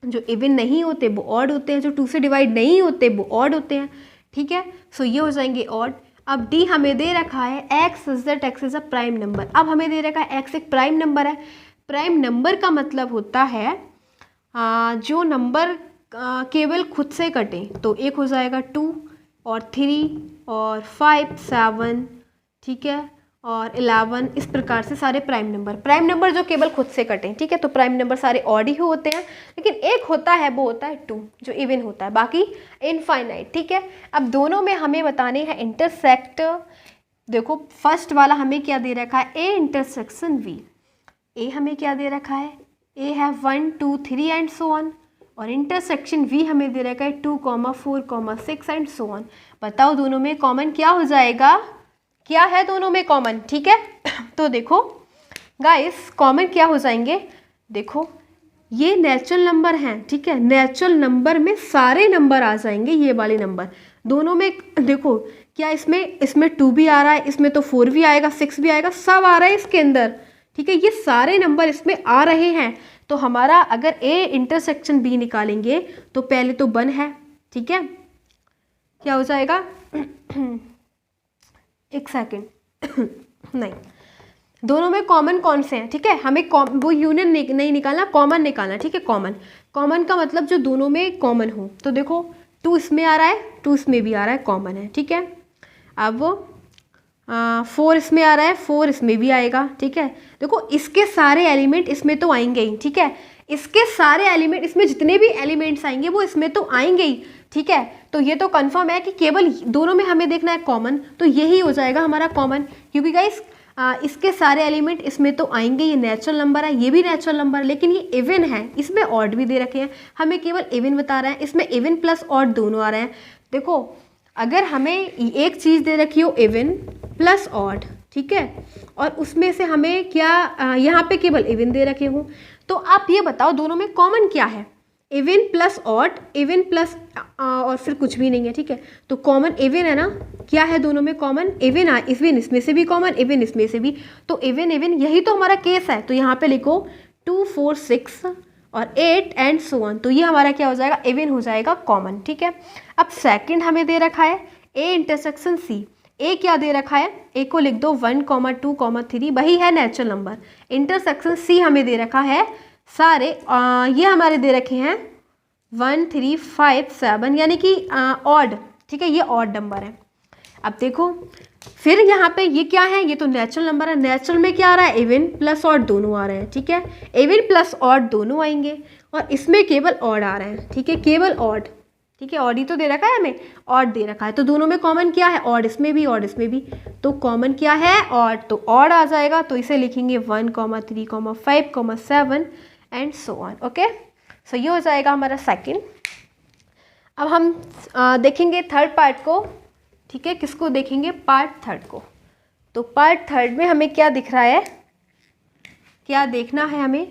जो इवन नहीं होते वो ऑड होते हैं, जो 2 से डिवाइड नहीं होते वो ऑड होते हैं, ठीक है। सो ये हो जाएंगे ऑड। अब डी हमें दे रखा है x is a prime number, अब हमें दे रखा है एक्स एक प्राइम नंबर है। प्राइम नंबर का मतलब होता है जो नंबर केवल खुद से कटे, तो एक हो जाएगा 2 और 3 और 5 7, ठीक है, और 11, इस प्रकार से सारे प्राइम नंबर जो केवल खुद से कटें, ठीक है। तो प्राइम नंबर सारे ऑड ही होते हैं, लेकिन एक होता है वो होता है 2 जो इवन होता है, बाकी इनफाइनाइट, ठीक है। अब दोनों में हमें बताने हैं इंटरसेक्ट। देखो फर्स्ट वाला हमें क्या दे रखा है, ए इंटरसेक्शन वी। ए हमें क्या दे रखा है, ए है 1 2 3 एंड सो ऑन, और इंटरसेक्शन वी हमें दे रखा है 2, 4, 6 एंड सो ऑन। बताओ दोनों में कॉमन क्या हो जाएगा, क्या है दोनों में कॉमन, ठीक है। तो देखो गाइस कॉमन क्या हो जाएंगे, देखो ये नेचुरल नंबर हैं, ठीक है। नेचुरल नंबर में सारे नंबर आ जाएंगे, ये वाले नंबर दोनों में। देखो क्या इसमें 2 भी आ रहा है, इसमें तो 4 भी आएगा, 6 भी आएगा, सब आ रहा है इसके अंदर, ठीक है। ये सारे नंबर इसमें आ रहे हैं। तो हमारा अगर ए इंटरसेक्शन बी निकालेंगे तो पहले तो 1 है, ठीक है। क्या हो जाएगा एक सेकेंड नहीं, दोनों में कॉमन कौन से हैं, ठीक है। हमें वो यूनियन नहीं निकालना, कॉमन निकालना, ठीक है। कॉमन का मतलब जो दोनों में कॉमन हो। तो देखो 2 इसमें आ रहा है, 2 इसमें भी आ रहा है, कॉमन है, ठीक है। अब 4 इसमें आ रहा है, 4 इसमें भी आएगा, ठीक है। देखो इसके सारे एलिमेंट इसमें तो आएंगे ही, ठीक है। इसके सारे एलिमेंट, इसमें जितने भी एलिमेंट्स आएंगे वो इसमें तो आएंगे ही, ठीक है। तो ये तो कंफर्म है कि केवल दोनों में हमें देखना है कॉमन, तो यही हो जाएगा हमारा कॉमन, क्योंकि गाइस इसके सारे एलिमेंट इसमें तो आएंगे। ये नेचुरल नंबर है, ये भी नेचुरल नंबर है, लेकिन ये इवन है, इसमें ऑड भी दे रखे हैं, हमें केवल इवन बता रहा है, इसमें इवन प्लस ऑड दोनों आ रहे हैं। देखो अगर हमें एक चीज़ दे रखी हो इवन प्लस ऑड, ठीक है, और उसमें से हमें क्या यहाँ पे केवल इवन दे रखे हो, तो आप ये बताओ दोनों में कॉमन क्या है, even plus odd, even plus और फिर कुछ भी नहीं है, ठीक है। तो कॉमन इवन है ना, क्या है दोनों में कॉमन, इवन इवन इसमें से भी कॉमन, इवन इसमें से भी, तो इवन इवन यही तो हमारा केस है। तो यहाँ पे लिखो 2 4 6 और 8 एंड सो ऑन, तो ये हमारा क्या हो जाएगा, इवन हो जाएगा, कॉमन, ठीक है। अब सेकंड हमें दे रखा है ए इंटरसेक्शन सी। ए क्या दे रखा है, ए को लिख दो 1, 2, 3, वही है नेचुरल नंबर। इंटरसेक्शन सी हमें दे रखा है सारे ये हमारे दे रखे हैं 1 3 5 7, यानी कि ऑड, ठीक है, ये ऑड नंबर है। अब देखो फिर यहाँ पे ये क्या है, ये तो नेचुरल नंबर है। नेचुरल में क्या आ रहा है, इवन प्लस ऑड दोनों आ रहे हैं, ठीक है। इवन प्लस ऑड दोनों आएंगे, और इसमें केवल ऑड आ रहे हैं, ठीक है, केवल ऑड, ठीक है। ऑड ही तो दे रखा है हमें, ऑड दे रखा है, तो दोनों में कॉमन क्या है, ऑड इसमें भी, ऑड इसमें भी, तो कॉमन क्या है, ऑड, तो ऑड आ जाएगा। तो इसे लिखेंगे 1, 3, 5, 7 एंड सो ऑन, ओके। सो ये हो जाएगा हमारा सेकंड। अब हम देखेंगे थर्ड पार्ट को, ठीक है। किसको देखेंगे, पार्ट थर्ड को। तो पार्ट थर्ड में हमें क्या दिख रहा है, क्या देखना है, हमें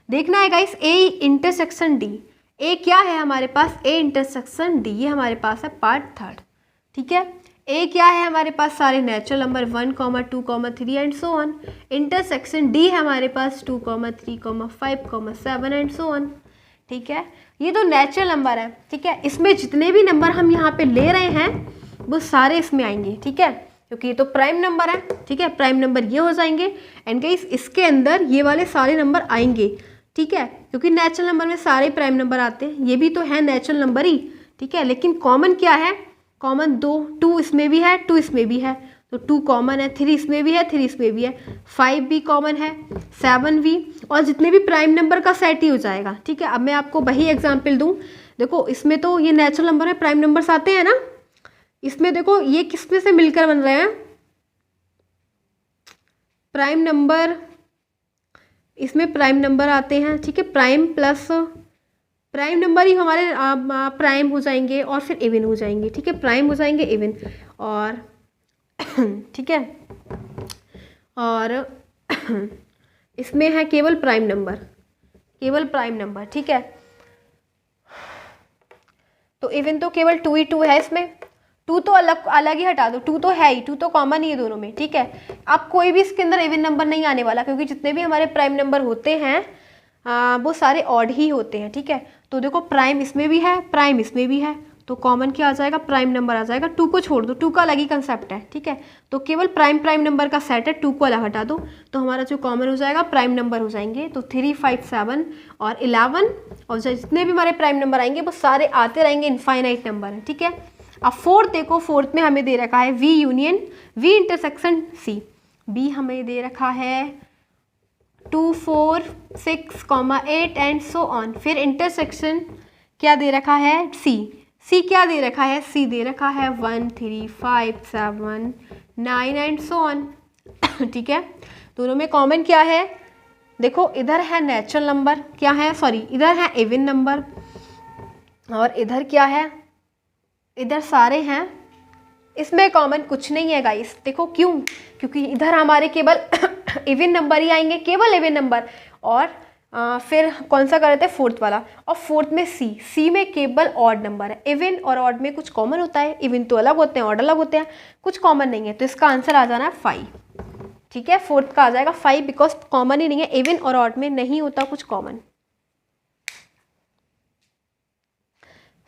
देखना है गाइस ए इंटरसेक्शन डी। ए क्या है हमारे पास, ए इंटरसेक्शन डी, ये हमारे पास है पार्ट थर्ड, ठीक है। ए क्या है हमारे पास, सारे natural number 1, 2, 3 and so on. Intersection D है हमारे पास 2, 3, 5, 7 एंड सो ऑन, ठीक है। ये तो नेचुरल नंबर है, ठीक है। इसमें जितने भी नंबर हम यहाँ पे ले रहे हैं वो सारे इसमें आएंगे, ठीक है, क्योंकि ये तो प्राइम नंबर है, ठीक है। प्राइम नंबर ये हो जाएंगे, एंड गाइस इसके अंदर ये वाले सारे नंबर आएंगे, ठीक है, क्योंकि नेचुरल नंबर में सारे प्राइम नंबर आते हैं। ये भी तो है नेचुरल नंबर ही, ठीक है। लेकिन कॉमन क्या है, कॉमन 2 इसमें भी है, 2 इसमें भी है, तो 2 कॉमन है, 3 इसमें भी है, 3 इसमें भी है, 5 भी कॉमन है, 7 भी, और जितने भी प्राइम नंबर का सेट ही हो जाएगा, ठीक है। अब मैं आपको वही एग्जाम्पल दूँ, देखो इसमें तो ये नेचुरल नंबर है, प्राइम नंबर्स आते हैं ना, इसमें देखो ये किस में से मिलकर बन रहे हैं, प्राइम नंबर, इसमें प्राइम नंबर आते हैं, ठीक है। प्राइम प्लस प्राइम नंबर ही हमारे प्राइम हो जाएंगे और फिर इवन हो जाएंगे, ठीक है। प्राइम हो जाएंगे इवन, और ठीक है, और इसमें है केवल प्राइम नंबर, केवल प्राइम नंबर, ठीक है। तो इवन तो केवल 2 ही 2 है इसमें, 2 तो अलग ही हटा दो, 2 तो है ही, 2 तो कॉमन ही है दोनों में, ठीक है। अब कोई भी इसके अंदर इवन नंबर नहीं आने वाला, क्योंकि जितने भी हमारे प्राइम नंबर होते हैं वो सारे ऑड ही होते हैं, ठीक है। तो देखो प्राइम इसमें भी है, प्राइम इसमें भी है, तो कॉमन क्या आ जाएगा, प्राइम नंबर आ जाएगा। 2 को छोड़ दो, 2 का अलग ही कंसेप्ट है, ठीक है। तो केवल प्राइम नंबर का सेट है, 2 को अलग हटा दो, तो हमारा जो कॉमन हो जाएगा प्राइम नंबर हो जाएंगे। तो 3, 5, 7 और 11, और जितने भी हमारे प्राइम नंबर आएंगे वो सारे आते रहेंगे, इनफाइनाइट नंबर है, ठीक है। अब फोर्थ देखो, फोर्थ में हमें दे रखा है V union V intersection C. B हमें दे रखा है 2 4 6 8 एंड सो ऑन। फिर इंटरसेक्शन क्या दे रखा है, सी। सी क्या दे रखा है, सी दे रखा है 1 3 5 7 9 एंड सो ऑन। ठीक है, दोनों में कॉमन क्या है, देखो इधर है नेचुरल नंबर, क्या है, सॉरी इधर है इवन नंबर, और इधर क्या है, इधर सारे हैं, इसमें कॉमन कुछ नहीं है गाइस। देखो क्यों, क्योंकि इधर हमारे केवल इवन नंबर ही आएंगे, केवल इवन नंबर। और फिर कौन सा कर रहे थे, फोर्थ वाला, और फोर्थ में सी। सी में केवल ऑड नंबर है। इवन और ऑड में कुछ कॉमन होता है, इवन तो अलग होते हैं, ऑड अलग होते हैं, कुछ कॉमन नहीं है। तो इसका आंसर आ जाना है 5। ठीक है, फोर्थ का आ जाएगा 5, बिकॉज कॉमन ही नहीं है, इवन और ऑड में नहीं होता कुछ कॉमन।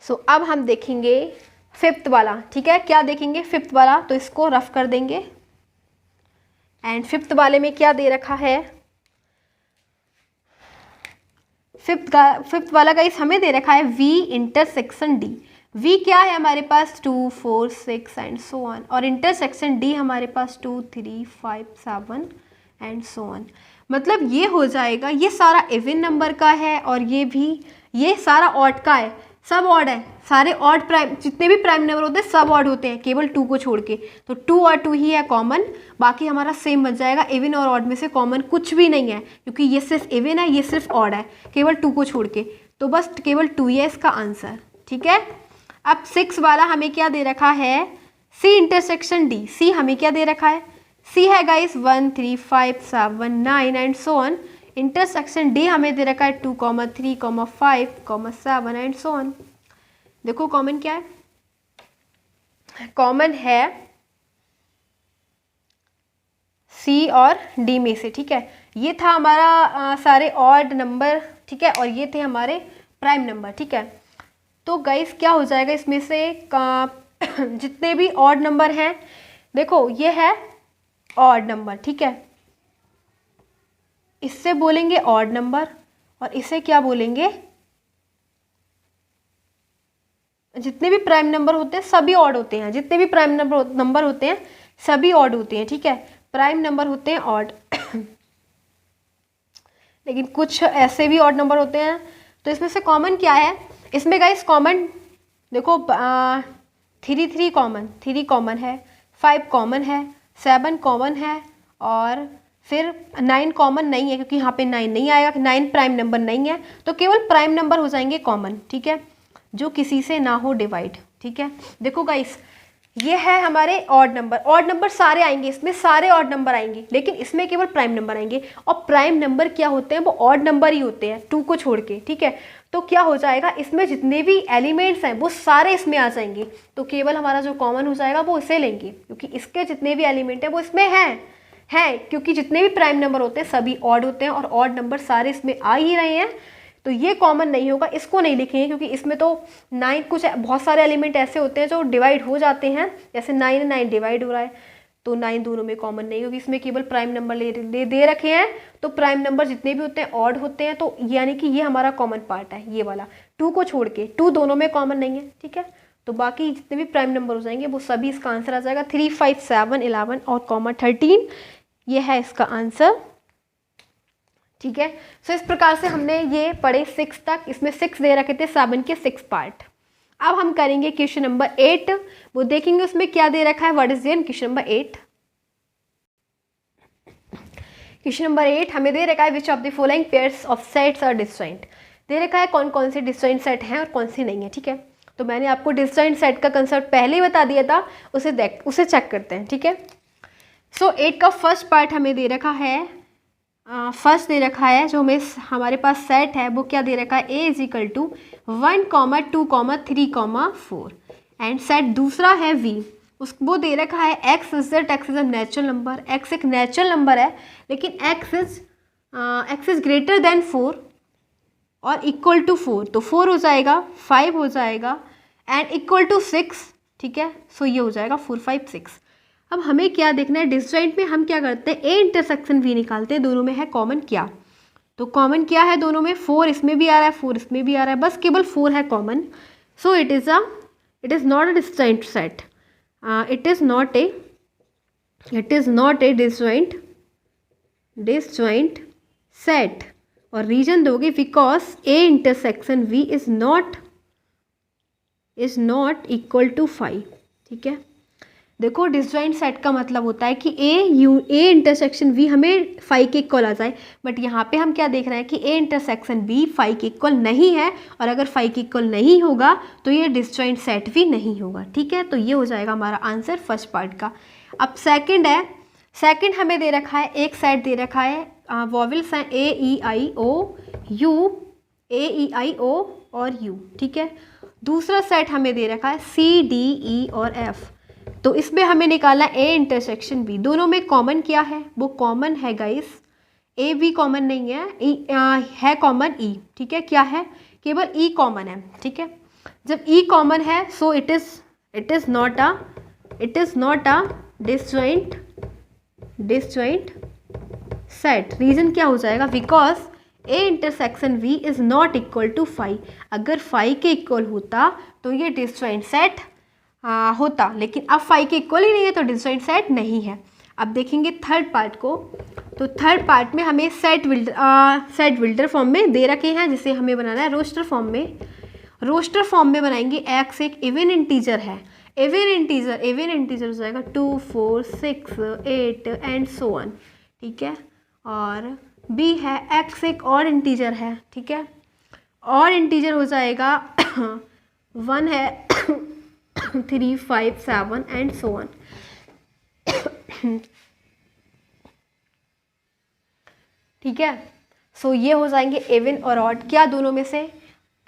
सो अब हम देखेंगे फिफ्थ वाला। ठीक है, क्या देखेंगे, फिफ्थ वाला। तो इसको रफ कर देंगे। एंड फिफ्थ वाले में क्या दे रखा है, फिफ्थ वाला गाइस हमें दे रखा है V इंटरसेक्शन D। V क्या है हमारे पास 2 4 6 एंड सो ऑन, और इंटरसेक्शन D हमारे पास 2 3 5 7 एंड सो ऑन। मतलब ये हो जाएगा, ये सारा इवन नंबर का है और ये भी, ये सारा ऑड का है, सब ऑड है, सारे ऑड प्राइम, जितने भी प्राइम नंबर होते हैं सब ऑड होते हैं, केवल 2 को छोड़ के। तो 2 और 2 ही है कॉमन, बाकी हमारा सेम बच जाएगा। इवन और ऑड में से कॉमन कुछ भी नहीं है, क्योंकि ये सिर्फ इवन है, ये सिर्फ ऑड है, केवल 2 को छोड़ के। तो बस केवल 2 ही है इसका आंसर। ठीक है, अब 6 वाला हमें क्या दे रखा है, सी इंटरसेक्शन डी। सी हमें क्या दे रखा है, सी है guys 1 3 5 7 9 and so on. Intersection D हमें दे रखा है 2 3 5 7 एंड सो ऑन। देखो कॉमन क्या है, कॉमन है सी और डी में से। ठीक है, ये था हमारा सारे ऑड नंबर। ठीक है, और ये थे हमारे प्राइम नंबर। ठीक है, तो गाइस क्या हो जाएगा इसमें से जितने भी ऑड नंबर हैं, देखो ये है ऑड नंबर। ठीक है, इससे बोलेंगे ऑड नंबर, और इसे क्या बोलेंगे, जितने भी प्राइम नंबर होते हैं सभी ऑड होते हैं, जितने भी प्राइम नंबर होते हैं सभी ऑड होते हैं। ठीक है, प्राइम नंबर होते हैं ऑड। लेकिन कुछ ऐसे भी ऑड नंबर होते हैं। तो इसमें से कॉमन क्या है, इसमें गाइस कॉमन देखो 3 कॉमन, 3 कॉमन है, 5 कॉमन है, 7 कॉमन है, और फिर 9 कॉमन नहीं है, क्योंकि यहाँ पे 9 नहीं आएगा, 9 प्राइम नंबर नहीं है। तो केवल प्राइम नंबर हो जाएंगे कॉमन। ठीक है, जो किसी से ना हो डिवाइड। ठीक है, देखो गाइस ये है हमारे ऑड नंबर। ऑड नंबर सारे आएंगे, इसमें सारे ऑड नंबर आएंगे, लेकिन इसमें केवल प्राइम नंबर आएंगे। और प्राइम नंबर क्या होते हैं, वो ऑड नंबर ही होते हैं, 2 को छोड़ के। ठीक है, तो क्या हो जाएगा, इसमें जितने भी एलिमेंट्स हैं वो सारे इसमें आ जाएंगे। तो केवल हमारा जो कॉमन हो जाएगा वो इसे लेंगे, क्योंकि इसके जितने भी एलिमेंट हैं वो इसमें हैं, क्योंकि जितने भी प्राइम नंबर होते हैं सभी ऑड होते हैं, और ऑड नंबर सारे इसमें आ ही रहे हैं। तो ये कॉमन नहीं होगा, इसको नहीं लिखेंगे, क्योंकि इसमें तो 9 कुछ बहुत सारे एलिमेंट ऐसे होते हैं जो डिवाइड हो जाते हैं, जैसे 9 डिवाइड हो रहा है, तो 9 दोनों में कॉमन नहीं, क्योंकि इसमें केवल प्राइम नंबर दे रखे हैं। तो प्राइम नंबर जितने भी होते हैं ऑड होते हैं, तो यानी कि ये हमारा कॉमन पार्ट है, ये वाला 2 को छोड़ के। 2 दोनों में कॉमन नहीं है। ठीक है, तो बाकी जितने भी प्राइम नंबर हो जाएंगे वो सभी, इसका आंसर आ जाएगा 3 5 7 11 और कॉमा 13। ये है इसका आंसर। ठीक है, सो इस प्रकार से हमने ये पढ़े 6 तक। इसमें 6 दे रखे थे, 7 के 6 पार्ट। अब हम करेंगे क्वेश्चन नंबर 8, वो देखेंगे उसमें क्या दे रखा है, what is there question number 8। Question number 8 हमें दे रखा है which of the following pairs of sets are disjoint. दे रखा है कौन कौन से डिसजॉइंट सेट हैं और कौन से नहीं है। ठीक है, तो मैंने आपको डिसजॉइंट सेट का कंसेप्ट पहले ही बता दिया था, उसे चेक करते हैं। ठीक है, सो 8 का फर्स्ट पार्ट हमें दे रखा है, फर्स्ट दे रखा है जो हमारे पास सेट है, वो क्या दे रखा है, A = 1, 2, 3, 4। एंड सेट दूसरा है V, वो दे रखा है X is a natural number. X एक नेचुरल नंबर है, लेकिन X इज ग्रेटर देन 4 और इक्वल टू 4, तो 4 हो जाएगा, 5 हो जाएगा, एंड इक्वल टू 6। ठीक है, सो ये हो जाएगा 4 5 6। अब हमें क्या देखना है, डिसजॉइंट में हम क्या करते हैं, A इंटरसेक्शन V निकालते हैं, दोनों में है कॉमन क्या। तो कॉमन क्या है दोनों में, 4 इसमें भी आ रहा है, 4 इसमें भी आ रहा है, बस केवल 4 है common. So it is not a disjoint set, it is not a it is not a disjoint set, और रीजन दोगे because A intersection V is not equal to 5। ठीक है, देखो डिसजॉइंट सेट का मतलब होता है कि ए इंटरसेक्शन वी हमें 5 के इक्वल आ जाए, बट यहाँ पे हम क्या देख रहे हैं कि ए इंटरसेक्शन बी 5 के इक्वल नहीं है, और अगर 5 के इक्वल नहीं होगा तो ये डिसजॉइंट सेट भी नहीं होगा। ठीक है, तो ये हो जाएगा हमारा आंसर फर्स्ट पार्ट का। अब सेकंड है, सेकंड हमें दे रखा है, एक सेट दे रखा है वॉवेल्स हैं ए ई आई ओ और यू। ठीक है, दूसरा सेट हमें दे रखा है सी डी ई और एफ। तो इसमें हमें निकाला ए इंटरसेक्शन बी, दोनों में कॉमन क्या है, वो कॉमन है गाइस, ए बी कॉमन नहीं है, है कॉमन ई। ठीक है, क्या है, केवल ई कॉमन है। ठीक है, जब ई कॉमन है so it is not a disjoint set. Reason क्या हो जाएगा, because A intersection V is not equal to 5। अगर 5 के इक्वल होता तो ये डिसजॉइंट सेट होता, लेकिन अब 5 के इक्वल ही नहीं है तो डिसजॉइंट सेट नहीं है। अब देखेंगे थर्ड पार्ट को, तो थर्ड पार्ट में हमें सेट बिल्डर फॉर्म में दे रखे हैं, जिसे हमें बनाना है रोस्टर फॉर्म में बनाएंगे। एक्स एक इवन इंटीजर है, इवन इंटीजर हो जाएगा 2 4 6 8 एंड सो ऑन। ठीक है, और बी है एक्स एक और इंटीजर है। ठीक है, और इंटीजर हो जाएगा 1 है 3 5 7 एंड सो ऑन। ठीक है, सो ये हो जाएंगे इवन और ऑड। क्या दोनों में से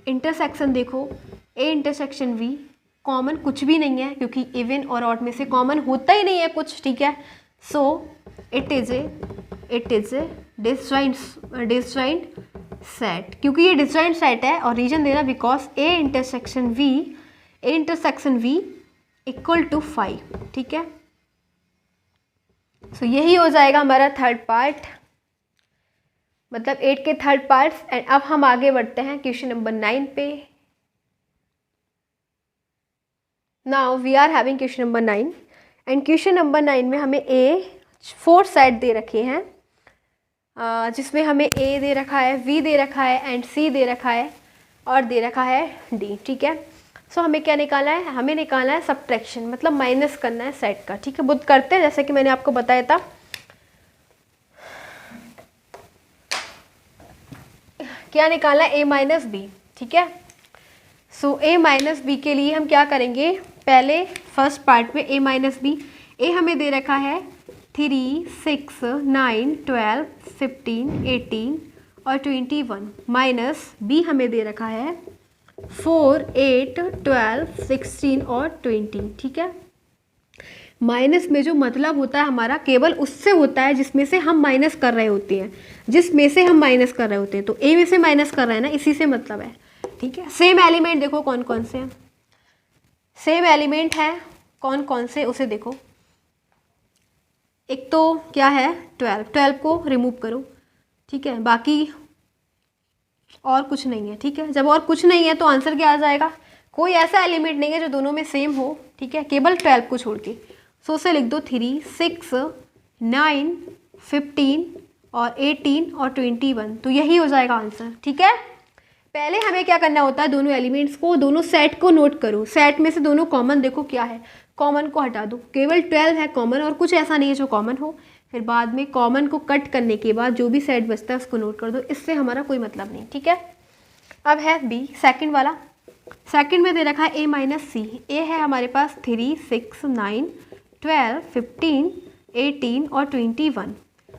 इंटरसेक्शन देखो, ए इंटरसेक्शन वी कॉमन कुछ भी नहीं है, क्योंकि इवन और ऑड में से कॉमन होता ही नहीं है कुछ। ठीक है, so it is a disjoint set, क्योंकि ये डिसजॉइंट सेट है, और रीजन देना because A intersection V equal to 5। ठीक है, सो यही हो जाएगा हमारा थर्ड पार्ट, मतलब 8 के थर्ड पार्ट्स। एंड अब हम आगे बढ़ते हैं क्वेश्चन नंबर 9 पे। Now we are having question number 9, and question number 9 में हमें ए 4 सेट दे रखे हैं, जिसमें हमें ए दे रखा है, वी दे रखा है, एंड सी दे रखा है, और दे रखा है डी। ठीक है, सो हमें क्या निकालना है, हमें निकालना है सब्ट्रैक्शन, मतलब माइनस करना है सेट का। ठीक है, बुद्ध करते हैं जैसे कि मैंने आपको बताया था। क्या निकालना है, ए माइनस बी। ठीक है, सो ए माइनस बी के लिए हम क्या करेंगे, पहले फर्स्ट पार्ट में ए माइनस बी, ए हमें दे रखा है 3 6 9 12 15 18 और 21, माइनस बी हमें दे रखा है 4 8 12 16 और 20। ठीक है, माइनस में जो मतलब होता है हमारा केवल उससे होता है जिसमें से हम माइनस कर रहे होते हैं, तो ए में से माइनस कर रहे हैं ना, इसी से मतलब है। ठीक है, सेम एलिमेंट देखो कौन कौन से हैं, सेम एलिमेंट है कौन कौन से, उसे देखो। एक तो क्या है 12 को रिमूव करो। ठीक है, बाकी और कुछ नहीं है। ठीक है, जब और कुछ नहीं है तो आंसर क्या आ जाएगा, कोई ऐसा एलिमेंट नहीं है जो दोनों में सेम हो। ठीक है, केवल 12 को छोड़ के, सो उसे लिख दो 3 6 9 15 और 18 और 21, तो यही हो जाएगा आंसर। ठीक है, पहले हमें क्या करना होता है, दोनों एलिमेंट्स को, दोनों सेट को नोट करो, सेट में से दोनों कॉमन देखो क्या है, कॉमन को हटा दो, केवल 12 है कॉमन और कुछ ऐसा नहीं है जो कॉमन हो। फिर बाद में कॉमन को कट करने के बाद जो भी सेट बचता है उसको नोट कर दो, इससे हमारा कोई मतलब नहीं। ठीक है, अब है बी सेकंड वाला, सेकंड में दे रखा है ए माइनस सी। ए है हमारे पास 3 6 9 12 15 18 और 21,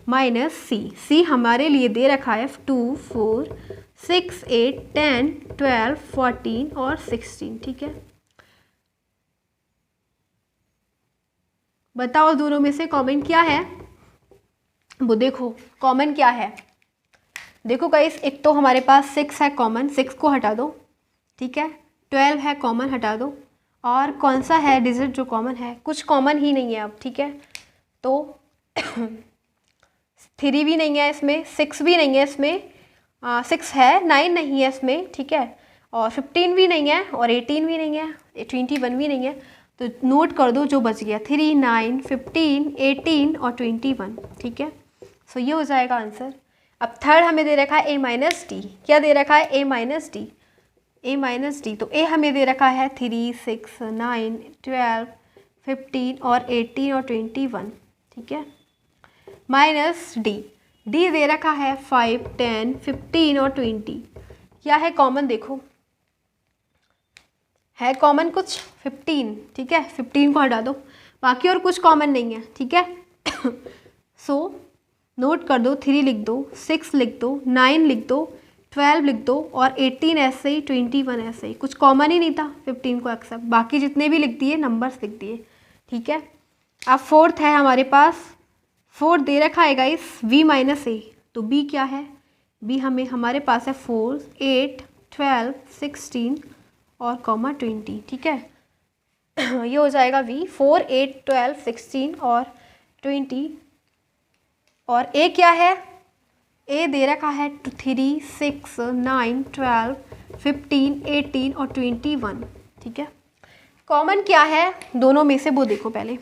माइनस सी, सी हमारे लिए दे रखा है 2 4 6 8 10 12 14 और 16। ठीक है, बताओ दोनों में से कॉमन क्या है, वो देखो कॉमन क्या है। देखो गाइस, एक तो हमारे पास 6 है कॉमन, 6 को हटा दो। ठीक है, 12 है कॉमन, हटा दो। और कौन सा है डिजिट जो कॉमन है, कुछ कॉमन ही नहीं है अब। ठीक है, तो 3 भी नहीं है इसमें, 6 भी नहीं है इसमें, 6 है 9 नहीं है इसमें। ठीक है, और 15 भी नहीं है, और 18 भी नहीं है, 21 भी नहीं है, तो नोट कर दो जो बच गया 3, 9, 15, 18 और 21, ठीक है। सो ये हो जाएगा आंसर। अब थर्ड हमें दे रखा है a माइनस डी। क्या दे रखा है? a minus D. a minus D, तो a हमें दे रखा है 3, 6, 9, 12, 15 और 18 और 21, ठीक है। माइनस डी, डी दे रखा है 5, 10, 15 और 20। क्या है कॉमन? देखो है कॉमन कुछ 15, ठीक है। 15 को हटा दो, बाकी और कुछ कॉमन नहीं है, ठीक है। सो नोट कर दो, 3 लिख दो, 6 लिख दो, 9 लिख दो, 12 लिख दो और 18 ऐसे ही, 21 ऐसे ही। कुछ कॉमन ही नहीं था 15 को एक्सेप्ट, बाकी जितने भी लिख दिए नंबर्स लिख दिए, ठीक है। अब फोर्थ है हमारे पास, फोर्थ दे रखा है गाइस v माइनस ए। तो b क्या है? b हमारे पास है 4, 8, 12, 16 और कॉमा 20, ठीक है। ये हो जाएगा v, 4, 8, 12, 16 और 20। और a क्या है? a दे रखा है 3, 6, 9, 12, 15, 18 और 21, ठीक है। कॉमन क्या है दोनों में से वो देखो पहले,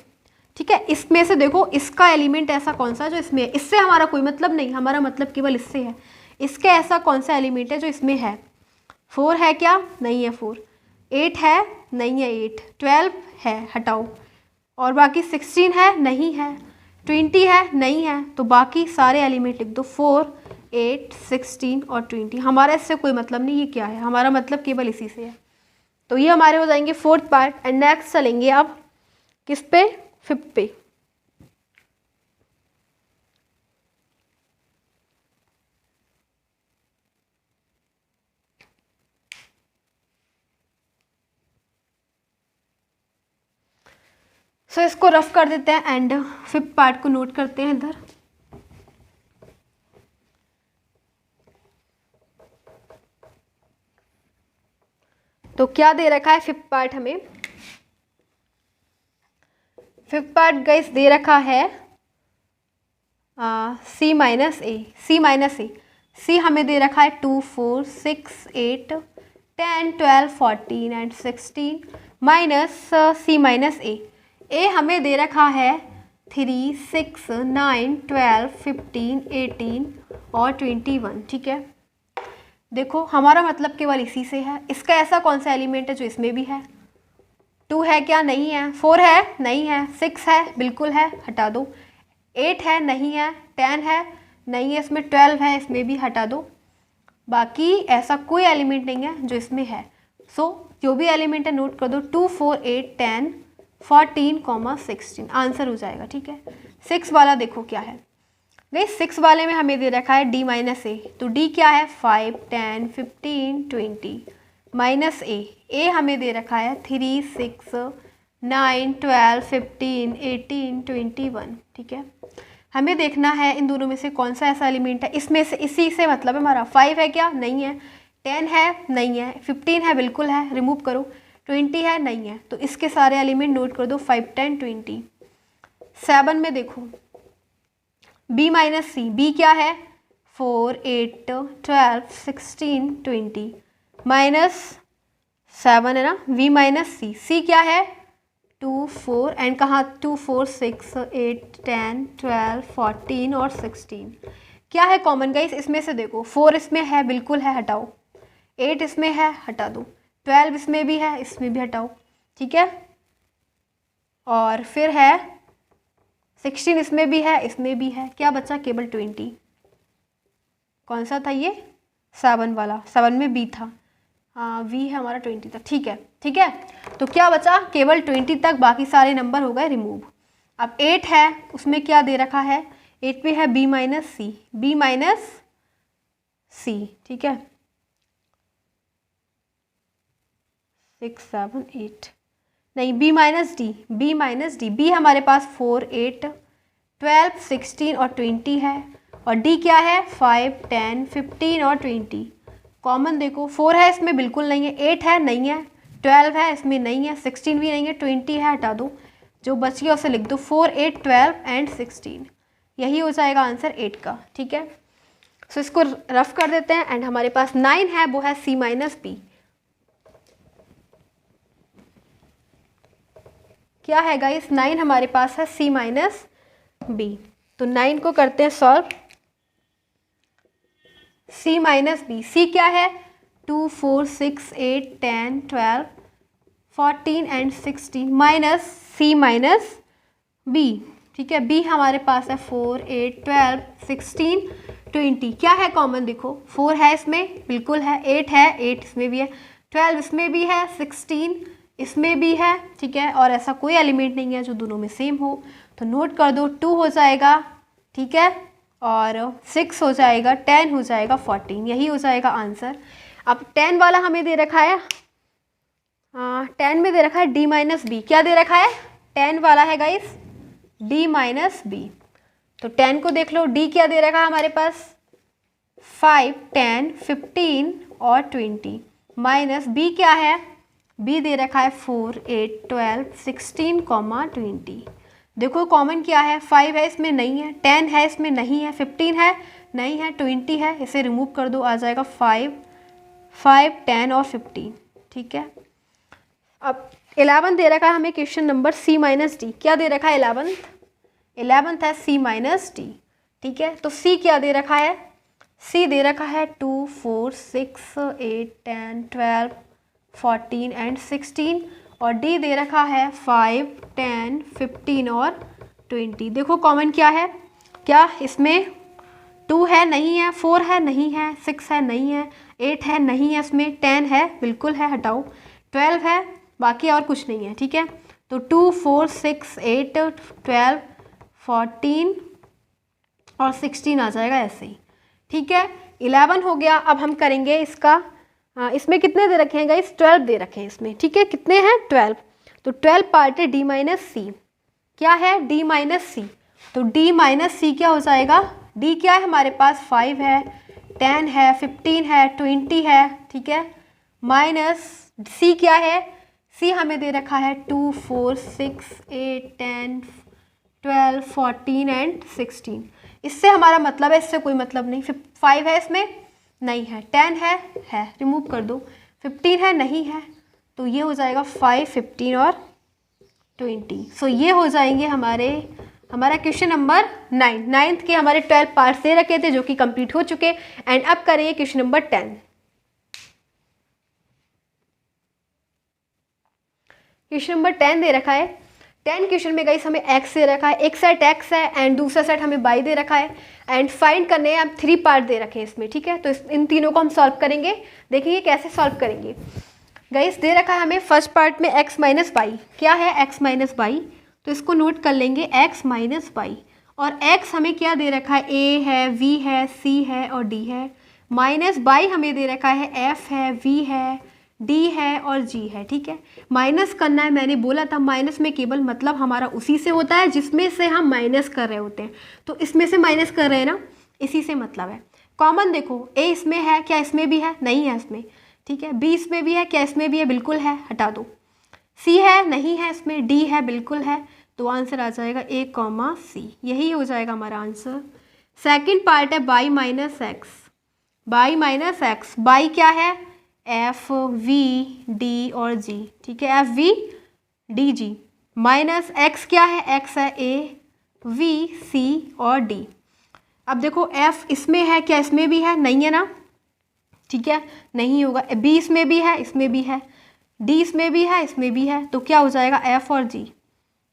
ठीक है। इसमें से देखो इसका एलिमेंट ऐसा कौन सा जो इसमें है, इससे हमारा कोई मतलब नहीं, हमारा मतलब केवल इससे है। इसका ऐसा कौन सा एलिमेंट है जो इसमें है? 4 है क्या? नहीं है 4। 8 है? नहीं है 8। 12 है, हटाओ। और बाकी 16 है? नहीं है। 20 है? नहीं है। तो बाकी सारे एलिमेंट लिख दो, 4, 8, 16 और 20। हमारा इससे कोई मतलब नहीं, ये क्या है, हमारा मतलब केवल इसी से है। तो ये हमारे हो जाएंगे फोर्थ पार्ट। एंड नेक्स्ट चलेंगे अब किस पे? फिफ्थ पे। सो इसको रफ कर देते हैं एंड फिफ्थ पार्ट को नोट करते हैं इधर। तो क्या दे रखा है फिफ्थ पार्ट हमें? फिफ्थ पार्ट गाइस दे रखा है c माइनस ए। c माइनस ए, c हमें दे रखा है 2, 4, 6, 8, 10, 12, 14 एंड 16 माइनस c माइनस ए। ए हमें दे रखा है 3, 6, 9, 12, 15, 18 और 21, ठीक है। देखो हमारा मतलब केवल इसी से है। इसका ऐसा कौन सा एलिमेंट है जो इसमें भी है? 2 है क्या? नहीं है। 4 है? नहीं है। 6 है? बिल्कुल है, हटा दो। 8 है? नहीं है। 10 है? नहीं है। इसमें 12 है, इसमें भी हटा दो। बाकी ऐसा कोई एलिमेंट नहीं है जो इसमें है। सो जो भी एलिमेंट है नोट कर दो, 2, 4, 8, 10, 14, 16 आंसर हो जाएगा, ठीक है। 6 वाला देखो क्या है नहीं, 6 वाले में हमें दे रखा है d माइनस ए। तो d क्या है? 5, 10, 15, 20 माइनस ए हमें दे रखा है 3, 6, 9, 12, 15, 18, 21, ठीक है। हमें देखना है इन दोनों में से कौन सा ऐसा एलिमेंट है, इसमें से इसी से मतलब है हमारा। 5 है क्या? नहीं है। 10 है? नहीं है। 15 है? बिल्कुल है, रिमूव करो। 20 है? नहीं है। तो इसके सारे एलिमेंट नोट कर दो, 5, 10, 20। 7 में देखो b माइनस सी। b क्या है? 4, 8, 12, 16, 20 माइनस 7 है ना, v माइनस सी। c क्या है? 2, 4 एंड कहाँ? 2, 4, 6, 8, 10, 12, 14 और 16। क्या है कॉमन गाइस इसमें से? देखो 4 इसमें है, बिल्कुल है, हटाओ। 8 इसमें है, हटा दो। 12 इसमें भी है, इसमें भी हटाओ, ठीक है। और फिर है 16 इसमें भी है, इसमें भी है। क्या बचा? केवल 20। कौन सा था ये? 7 वाला। 7 में b था, हाँ v है हमारा 20 तक, ठीक है, ठीक है। तो क्या बचा? केवल 20 तक, बाकी सारे नंबर हो गए रिमूव। अब 8 है, उसमें क्या दे रखा है? 8 में है b माइनस सी। b माइनस सी, ठीक है। 6, 7, 8 नहीं, b minus D. b minus D, b हमारे पास 4, 8, 12, 16 और 20 है। और d क्या है? 5, 10, 15 और 20। कॉमन देखो 4 है, इसमें बिल्कुल नहीं है। 8 है? नहीं है। 12 है, इसमें नहीं है। 16 भी नहीं है। 20 है, हटा दो। जो बच गया उसे लिख दो, 4, 8, 12 एंड 16। यही हो जाएगा आंसर 8 का, ठीक है। सो इसको रफ कर देते हैं एंड हमारे पास 9 है, वो है c माइनस बी। क्या है गाइस, 9 हमारे पास है c माइनस बी। तो 9 को करते हैं solve. c minus B, c क्या है 2 4 6 8 10 12 14 and 16 minus c minus b। ठीक है, b हमारे पास है 4 8 12 16 20। क्या है कॉमन, देखो 4 है इसमें, बिल्कुल है, 8 है, 8 इसमें भी है, 12 इसमें भी है, 16 इसमें भी है। ठीक है, और ऐसा कोई एलिमेंट नहीं है जो दोनों में सेम हो, तो नोट कर दो 2 हो जाएगा। ठीक है, और 6 हो जाएगा, 10 हो जाएगा, 14, यही हो जाएगा आंसर। अब 10 वाला हमें दे रखा है, 10 में दे रखा है डी माइनस बी। क्या दे रखा है 10 वाला है गाइस, डी माइनस बी। तो 10 को देख लो, डी क्या दे रखा है हमारे पास 5 10 15 और 20 माइनस बी क्या है, बी दे रखा है 4 8 12 16 20। देखो कॉमन क्या है, 5 है इसमें नहीं है, 10 है इसमें नहीं है, 15 है नहीं है, 20 है, इसे रिमूव कर दो, आ जाएगा 5 5 10 और 15। ठीक है, अब 11 दे रखा है हमें question number c minus D. क्या दे रखा है 11th है c माइनस डी। ठीक है, तो c क्या दे रखा है, c दे रखा है 2 4 6 8 10 12 14 एंड 16 और d दे रखा है 5 10 15 और 20। देखो कॉमन क्या है, क्या इसमें 2 है नहीं है, 4 है नहीं है, 6 है नहीं है, 8 है नहीं है, इसमें 10 है बिल्कुल है, हटाओ, 12 है, बाकी और कुछ नहीं है। ठीक है, तो 2 4 6 8 12 14 और 16 आ जाएगा ऐसे ही। ठीक है, 11 हो गया। अब हम करेंगे इसका, इसमें कितने दे रखे हैं गाइस, 12 दे रखे हैं इसमें। ठीक है, कितने हैं 12, तो 12 पार्ट है डी माइनस सी। क्या है डी माइनस सी, तो डी माइनस सी क्या हो जाएगा, डी क्या है हमारे पास 5 है 10 है 15 है 20 है। ठीक है, माइनस सी क्या है, सी हमें दे रखा है 2 4 6 8 10 12 14 एंड 16। इससे हमारा मतलब है, इससे कोई मतलब नहीं। 5 है इसमें नहीं है, 10 है रिमूव कर दो, 15 है नहीं है, तो ये हो जाएगा 5 15 और 20। सो ये हो जाएंगे हमारा क्वेश्चन नंबर 9th के हमारे 12 पार्ट्स दे रखे थे जो कि कंप्लीट हो चुके। एंड अब करेंगे क्वेश्चन नंबर 10। क्वेश्चन नंबर 10 दे रखा है। 10 क्वेश्चन में गाइस हमें x दे रखा है, एक सेट x है एंड दूसरा सेट हमें y दे रखा है एंड फाइंड करने हैं। अब 3 पार्ट दे रखे हैं इसमें। ठीक है, तो इन तीनों को हम सॉल्व करेंगे, देखेंगे कैसे सॉल्व करेंगे। गाइस दे रखा है हमें फर्स्ट पार्ट में x माइनस वाई। क्या है x माइनस वाई, तो इसको नोट कर लेंगे x माइनस वाई। और x हमें क्या दे रखा है, a है, v है, c है और d है। माइनस y हमें दे रखा है f है, v है, d है और g है। ठीक है, माइनस करना है, मैंने बोला था माइनस में केवल मतलब हमारा उसी से होता है जिसमें से हम माइनस कर रहे होते हैं। तो इसमें से माइनस कर रहे हैं ना, इसी से मतलब है। कॉमन देखो a इसमें है, क्या इसमें भी है, नहीं है इसमें। ठीक है, b इसमें भी है, क्या इसमें भी है, बिल्कुल है, हटा दो। c है, नहीं है इसमें, d है, बिल्कुल है, तो आंसर आ जाएगा a, c। यही हो जाएगा हमारा आंसर। सेकंड पार्ट है y minus x. y minus x, y क्या है, एफ वी डी और जी। ठीक है, F V D G minus X क्या है, एक्स है ए वी सी और डी। अब देखो एफ इसमें है, क्या इसमें भी है, नहीं है ना। ठीक है, नहीं होगा। बी इसमें भी है, इसमें भी है, डी इसमें भी है, इसमें भी है, तो क्या हो जाएगा एफ और जी,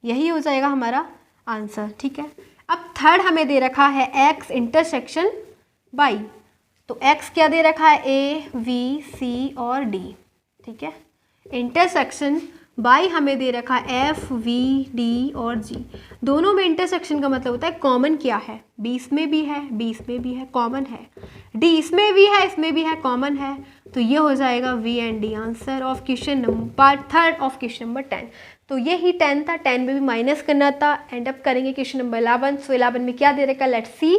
यही हो जाएगा हमारा आंसर। ठीक है, अब थर्ड हमें दे रखा है एक्स इंटरसेक्शन वाई। तो x क्या दे रखा है, a, v, c और d। ठीक है, इंटरसेक्शन y हमें दे रखा है f, v, d और g। दोनों में इंटरसेक्शन का मतलब होता है कॉमन क्या है, b इसमें भी है, b इसमें भी है, कॉमन है, d इसमें भी है, इसमें भी है, कॉमन है, तो ये हो जाएगा v and d answer of question number third of question number 10। तो ये ही 10 था, 10 में भी माइनस करना था। एंड अप करेंगे क्वेश्चन नंबर 11। सो 11 में क्या दे रखा है, लेट्स सी।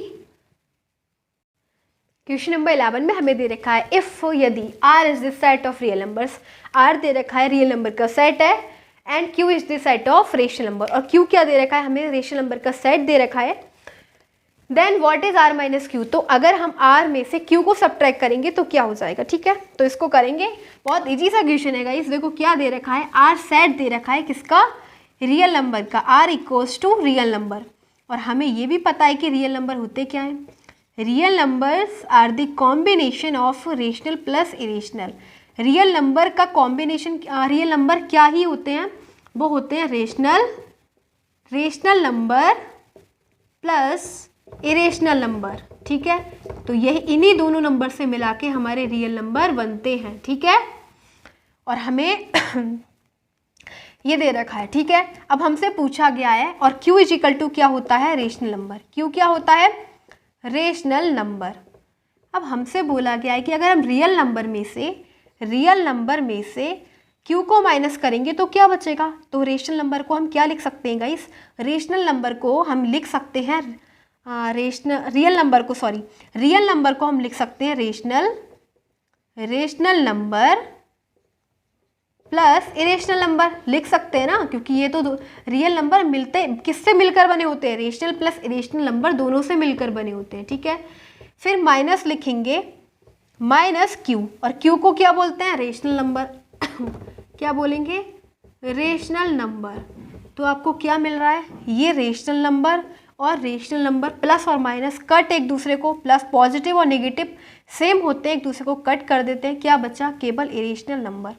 क्वेश्चन नंबर 11 में हमें दे रखा है इफ यदि r is the set of real numbers. r दे रखा है रियल नंबर का सेट है and q is the set of rational number. और q क्या दे रखा है, हमें रेशनल नंबर का सेट दे रखा है। Then what is r minus q। तो अगर हम r में से q को सब्ट्रैक्ट करेंगे तो क्या हो जाएगा। ठीक है, तो इसको करेंगे, बहुत इजी सा क्वेश्चन है गाइस। देखो क्या दे रखा है, r सेट दे रखा है किसका, रियल नंबर का, R equals to real number. और हमें ये भी पता है कि रियल नंबर होते क्या हैं, real numbers are the combination of rational plus irrational. Real number का कॉम्बिनेशन, रियल नंबर क्या ही होते हैं, वो होते हैं rational number plus irrational number, ठीक है। तो यही इन्हीं दोनों नंबर से मिला के हमारे रियल नंबर बनते हैं, ठीक है। और हमें ये दे रखा है, ठीक है। अब हमसे पूछा गया है, और Q इजिकल टू क्या होता है, रेशनल नंबर। Q क्या होता है, रेशनल नंबर। अब हमसे बोला गया है कि अगर हम रियल नंबर में से Q को माइनस करेंगे तो क्या बचेगा। तो रेशनल नंबर को हम क्या लिख सकते हैं गाइस, रेशनल नंबर को हम लिख सकते हैं रियल नंबर को हम लिख सकते हैं rational number plus irrational number लिख सकते हैं ना, क्योंकि ये तो रियल नंबर मिलते किससे मिलकर बने होते हैं, रेशनल प्लस इरेशनल नंबर दोनों से मिलकर बने होते हैं, ठीक है। फिर माइनस लिखेंगे, माइनस Q, और Q को क्या बोलते हैं, रेशनल नंबर क्या बोलेंगे, रेशनल नंबर। तो आपको क्या मिल रहा है, ये रेशनल नंबर और रेशनल नंबर प्लस और माइनस कट एक दूसरे को, प्लस पॉजिटिव और नेगेटिव सेम होते हैं, एक दूसरे को कट कर देते हैं, क्या बचा, केवल इरेशनल नंबर।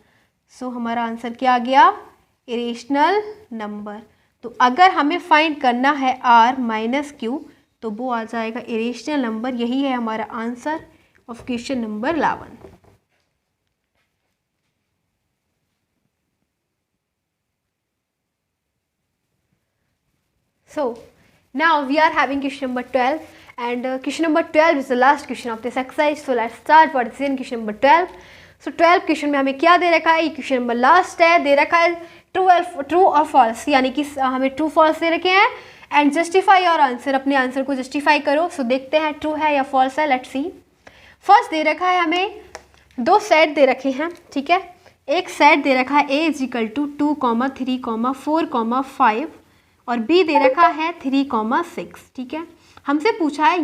सो हमारा आंसर क्या आ गया, इरेशनल नंबर। तो अगर हमें फाइंड करना है R माइनस Q तो वो आ जाएगा इरेशनल नंबर। यही है हमारा answer of question number 11। So now we are having question number 12, and question number 12 is the last question of this exercise. So let's start for the question number 12. So 12 question में हमें क्या दे रखा है, ये क्वेश्चन नंबर लास्ट है, दे रखा है ट्रू और फॉल्स, यानी कि हमें ट्रू फॉल्स दे रखे हैं, एंड जस्टिफाई और आंसर, अपने आंसर को जस्टिफाई करो। सो देखते हैं ट्रू है या फॉल्स है, लेट्स सी। फर्स्ट दे रखा है हमें दो सेट दे रखे हैं, ठीक है। एक सेट दे रखा है A इजिकल टू 2, 3, 4, 5, और B दे रखा है 3, 6, ठीक है। हमसे पूछा है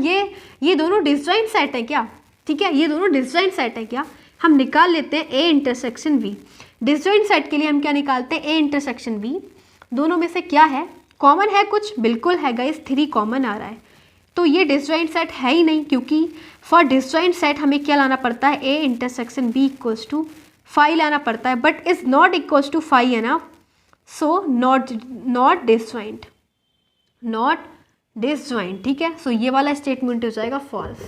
ये दोनों डिसजॉइंट सेट है क्या, ठीक है, ये दोनों डिसजॉइंट सेट है क्या। हम निकाल लेते हैं A intersection V। Disjoint set के लिए हम क्या निकालते हैं, A इंटरसेक्शन V। दोनों में से क्या है, कॉमन है कुछ, बिल्कुल है गाइस, 3 कॉमन आ रहा है। तो ये डिसजॉइंट सेट है ही नहीं, क्योंकि फॉर डिसजॉइंट सेट हमें क्या लाना पड़ता है, A intersection B equals to 5 लाना पड़ता है, but is not equals to 5 है ना। सो नॉट डिसजॉइंट, ठीक है। सो ये वाला स्टेटमेंट हो जाएगा फॉल्स।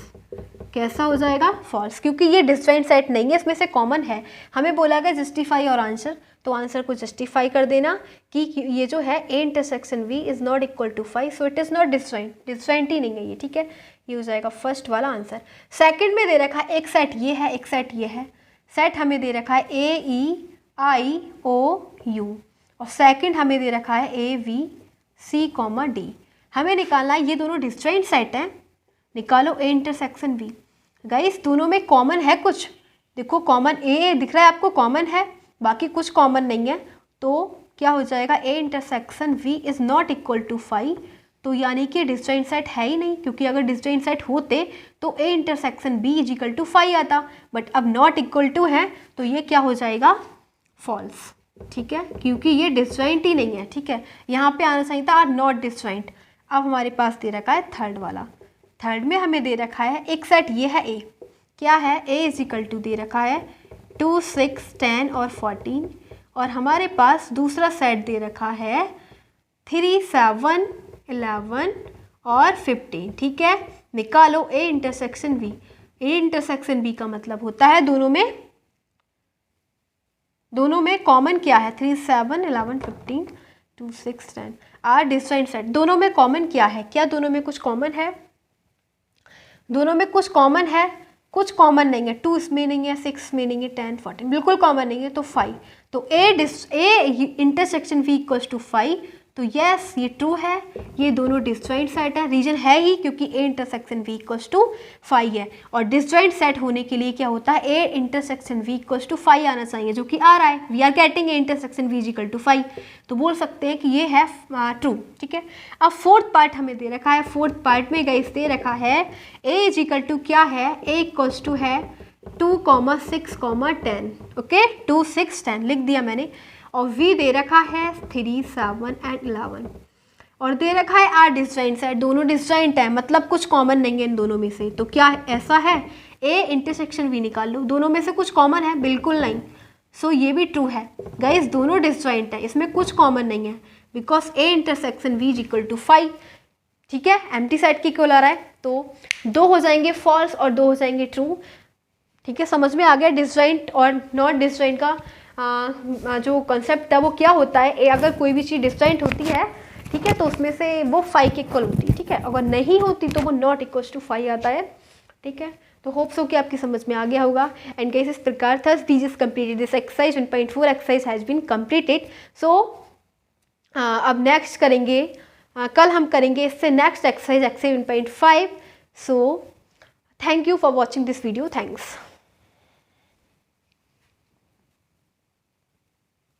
कैसा हो जाएगा, फॉल्स, क्योंकि ये डिसजॉइंट सेट नहीं है, इसमें से कॉमन है। हमें बोला गया जस्टिफाई और आंसर, तो आंसर को जस्टिफाई कर देना कि ये जो है A intersection V is not equal to 5, so it is not disjoint ही नहीं है ये, ठीक है। ये हो जाएगा फर्स्ट वाला आंसर। सेकंड में दे रखा है एक सेट ये है, एक सेट ये है। सेट हमें दे रखा है AEIOU, और सेकंड हमें दे रखा है AVC, D। हमें निकालना है ये दोनों डिसजॉइंट सेट हैं, निकालो A इंटरसेक्शन V। गाइस दोनों में कॉमन है कुछ, देखो कॉमन A दिख रहा है आपको, कॉमन है, बाकी कुछ कॉमन नहीं है। तो क्या हो जाएगा, A intersection V is not equal to 5, तो यानी कि डिसजॉइंट सेट है ही नहीं, क्योंकि अगर डिसजॉइंट सेट होते तो A intersection B is equal to 5 आता, बट अब नॉट इक्वल टू है, तो ये क्या हो जाएगा, फॉल्स, ठीक है, क्योंकि ये डिसजॉइंट ही नहीं है, ठीक है। यहाँ पे आना चाहिए था नॉट डिसजॉइंट। अब हमारे पास दे रखा है थर्ड वाला। थर्ड में हमें दे रखा है एक सेट ये है A, क्या है, A इज इक्वल टू दे रखा है 2, 6, 10 और 14, और हमारे पास दूसरा सेट दे रखा है 3, 7, 11 और 15, ठीक है। निकालो A intersection V। A intersection B का मतलब होता है दोनों में कॉमन क्या है, 3, 7, 11, 15, 2, 6, 10 आर डिसजॉइंट सेट। दोनों में कॉमन क्या है, क्या दोनों में कुछ कॉमन है, दोनों में कुछ कॉमन है, कुछ कॉमन नहीं है। 2 इसमें नहीं है, 6 में नहीं है, 10, 14 बिल्कुल कॉमन नहीं है, तो 5। तो A intersection V equals to 5, तो यस ये ट्रू है, ये दोनों डिसजॉइंट सेट है। रीजन है ही क्योंकि A intersection V equals to 5 है, और डिसजॉइंट सेट होने के लिए क्या होता है, A intersection V equals to 5 आना चाहिए, जो कि आ रहा है। We are getting A intersection V equal to 5, तो बोल सकते हैं कि ये है ट्रू, ठीक है। अब फोर्थ पार्ट हमें दे रखा है, फोर्थ पार्ट में गाइस दे रखा है A इज इक्वल टू क्या है, A इक्वल्स टू है 2, 6, 10, ओके 2, 6, 10 लिख दिया मैंने। और v दे रखा है 3, 7 एंड 11 और दे रखा है r डिसजॉइंट है, दोनों डिसजॉइंट है मतलब कुछ कॉमन नहीं है इन दोनों में से। तो क्या ऐसा है a इंटरसेक्शन v निकाल लो, दोनों में से कुछ कॉमन है? बिल्कुल नहीं। सो ये भी ट्रू है गाइस, दोनों डिसजॉइंट है, इसमें कुछ कॉमन नहीं है because a intersection v is equal to 5। ठीक है, एम्प्टी सेट की इक्वल आ रहा है तो 2 हो जाएंगे फॉल्स और 2 हो जाएंगे ट्रू। ठीक है, समझ में आ गया डिसजॉइंट और नॉट डिसजॉइंट का जो कॉन्सेप्ट है वो क्या होता है। अगर कोई भी चीज़ डिसजॉइंट होती है, ठीक है, तो उसमें से वो 5 के इक्वल होती है। ठीक है, अगर नहीं होती तो वो नॉट इक्वल टू 5 आता है। ठीक है, तो होप सो कि आपकी समझ में आ गया होगा। एंड गाइस इस प्रकार thus these is completed, this exercise 1.4 exercise has been completed. So अब नेक्स्ट करेंगे, कल हम करेंगे इससे next exercise 1.5। So thank you for watching this video, thanks.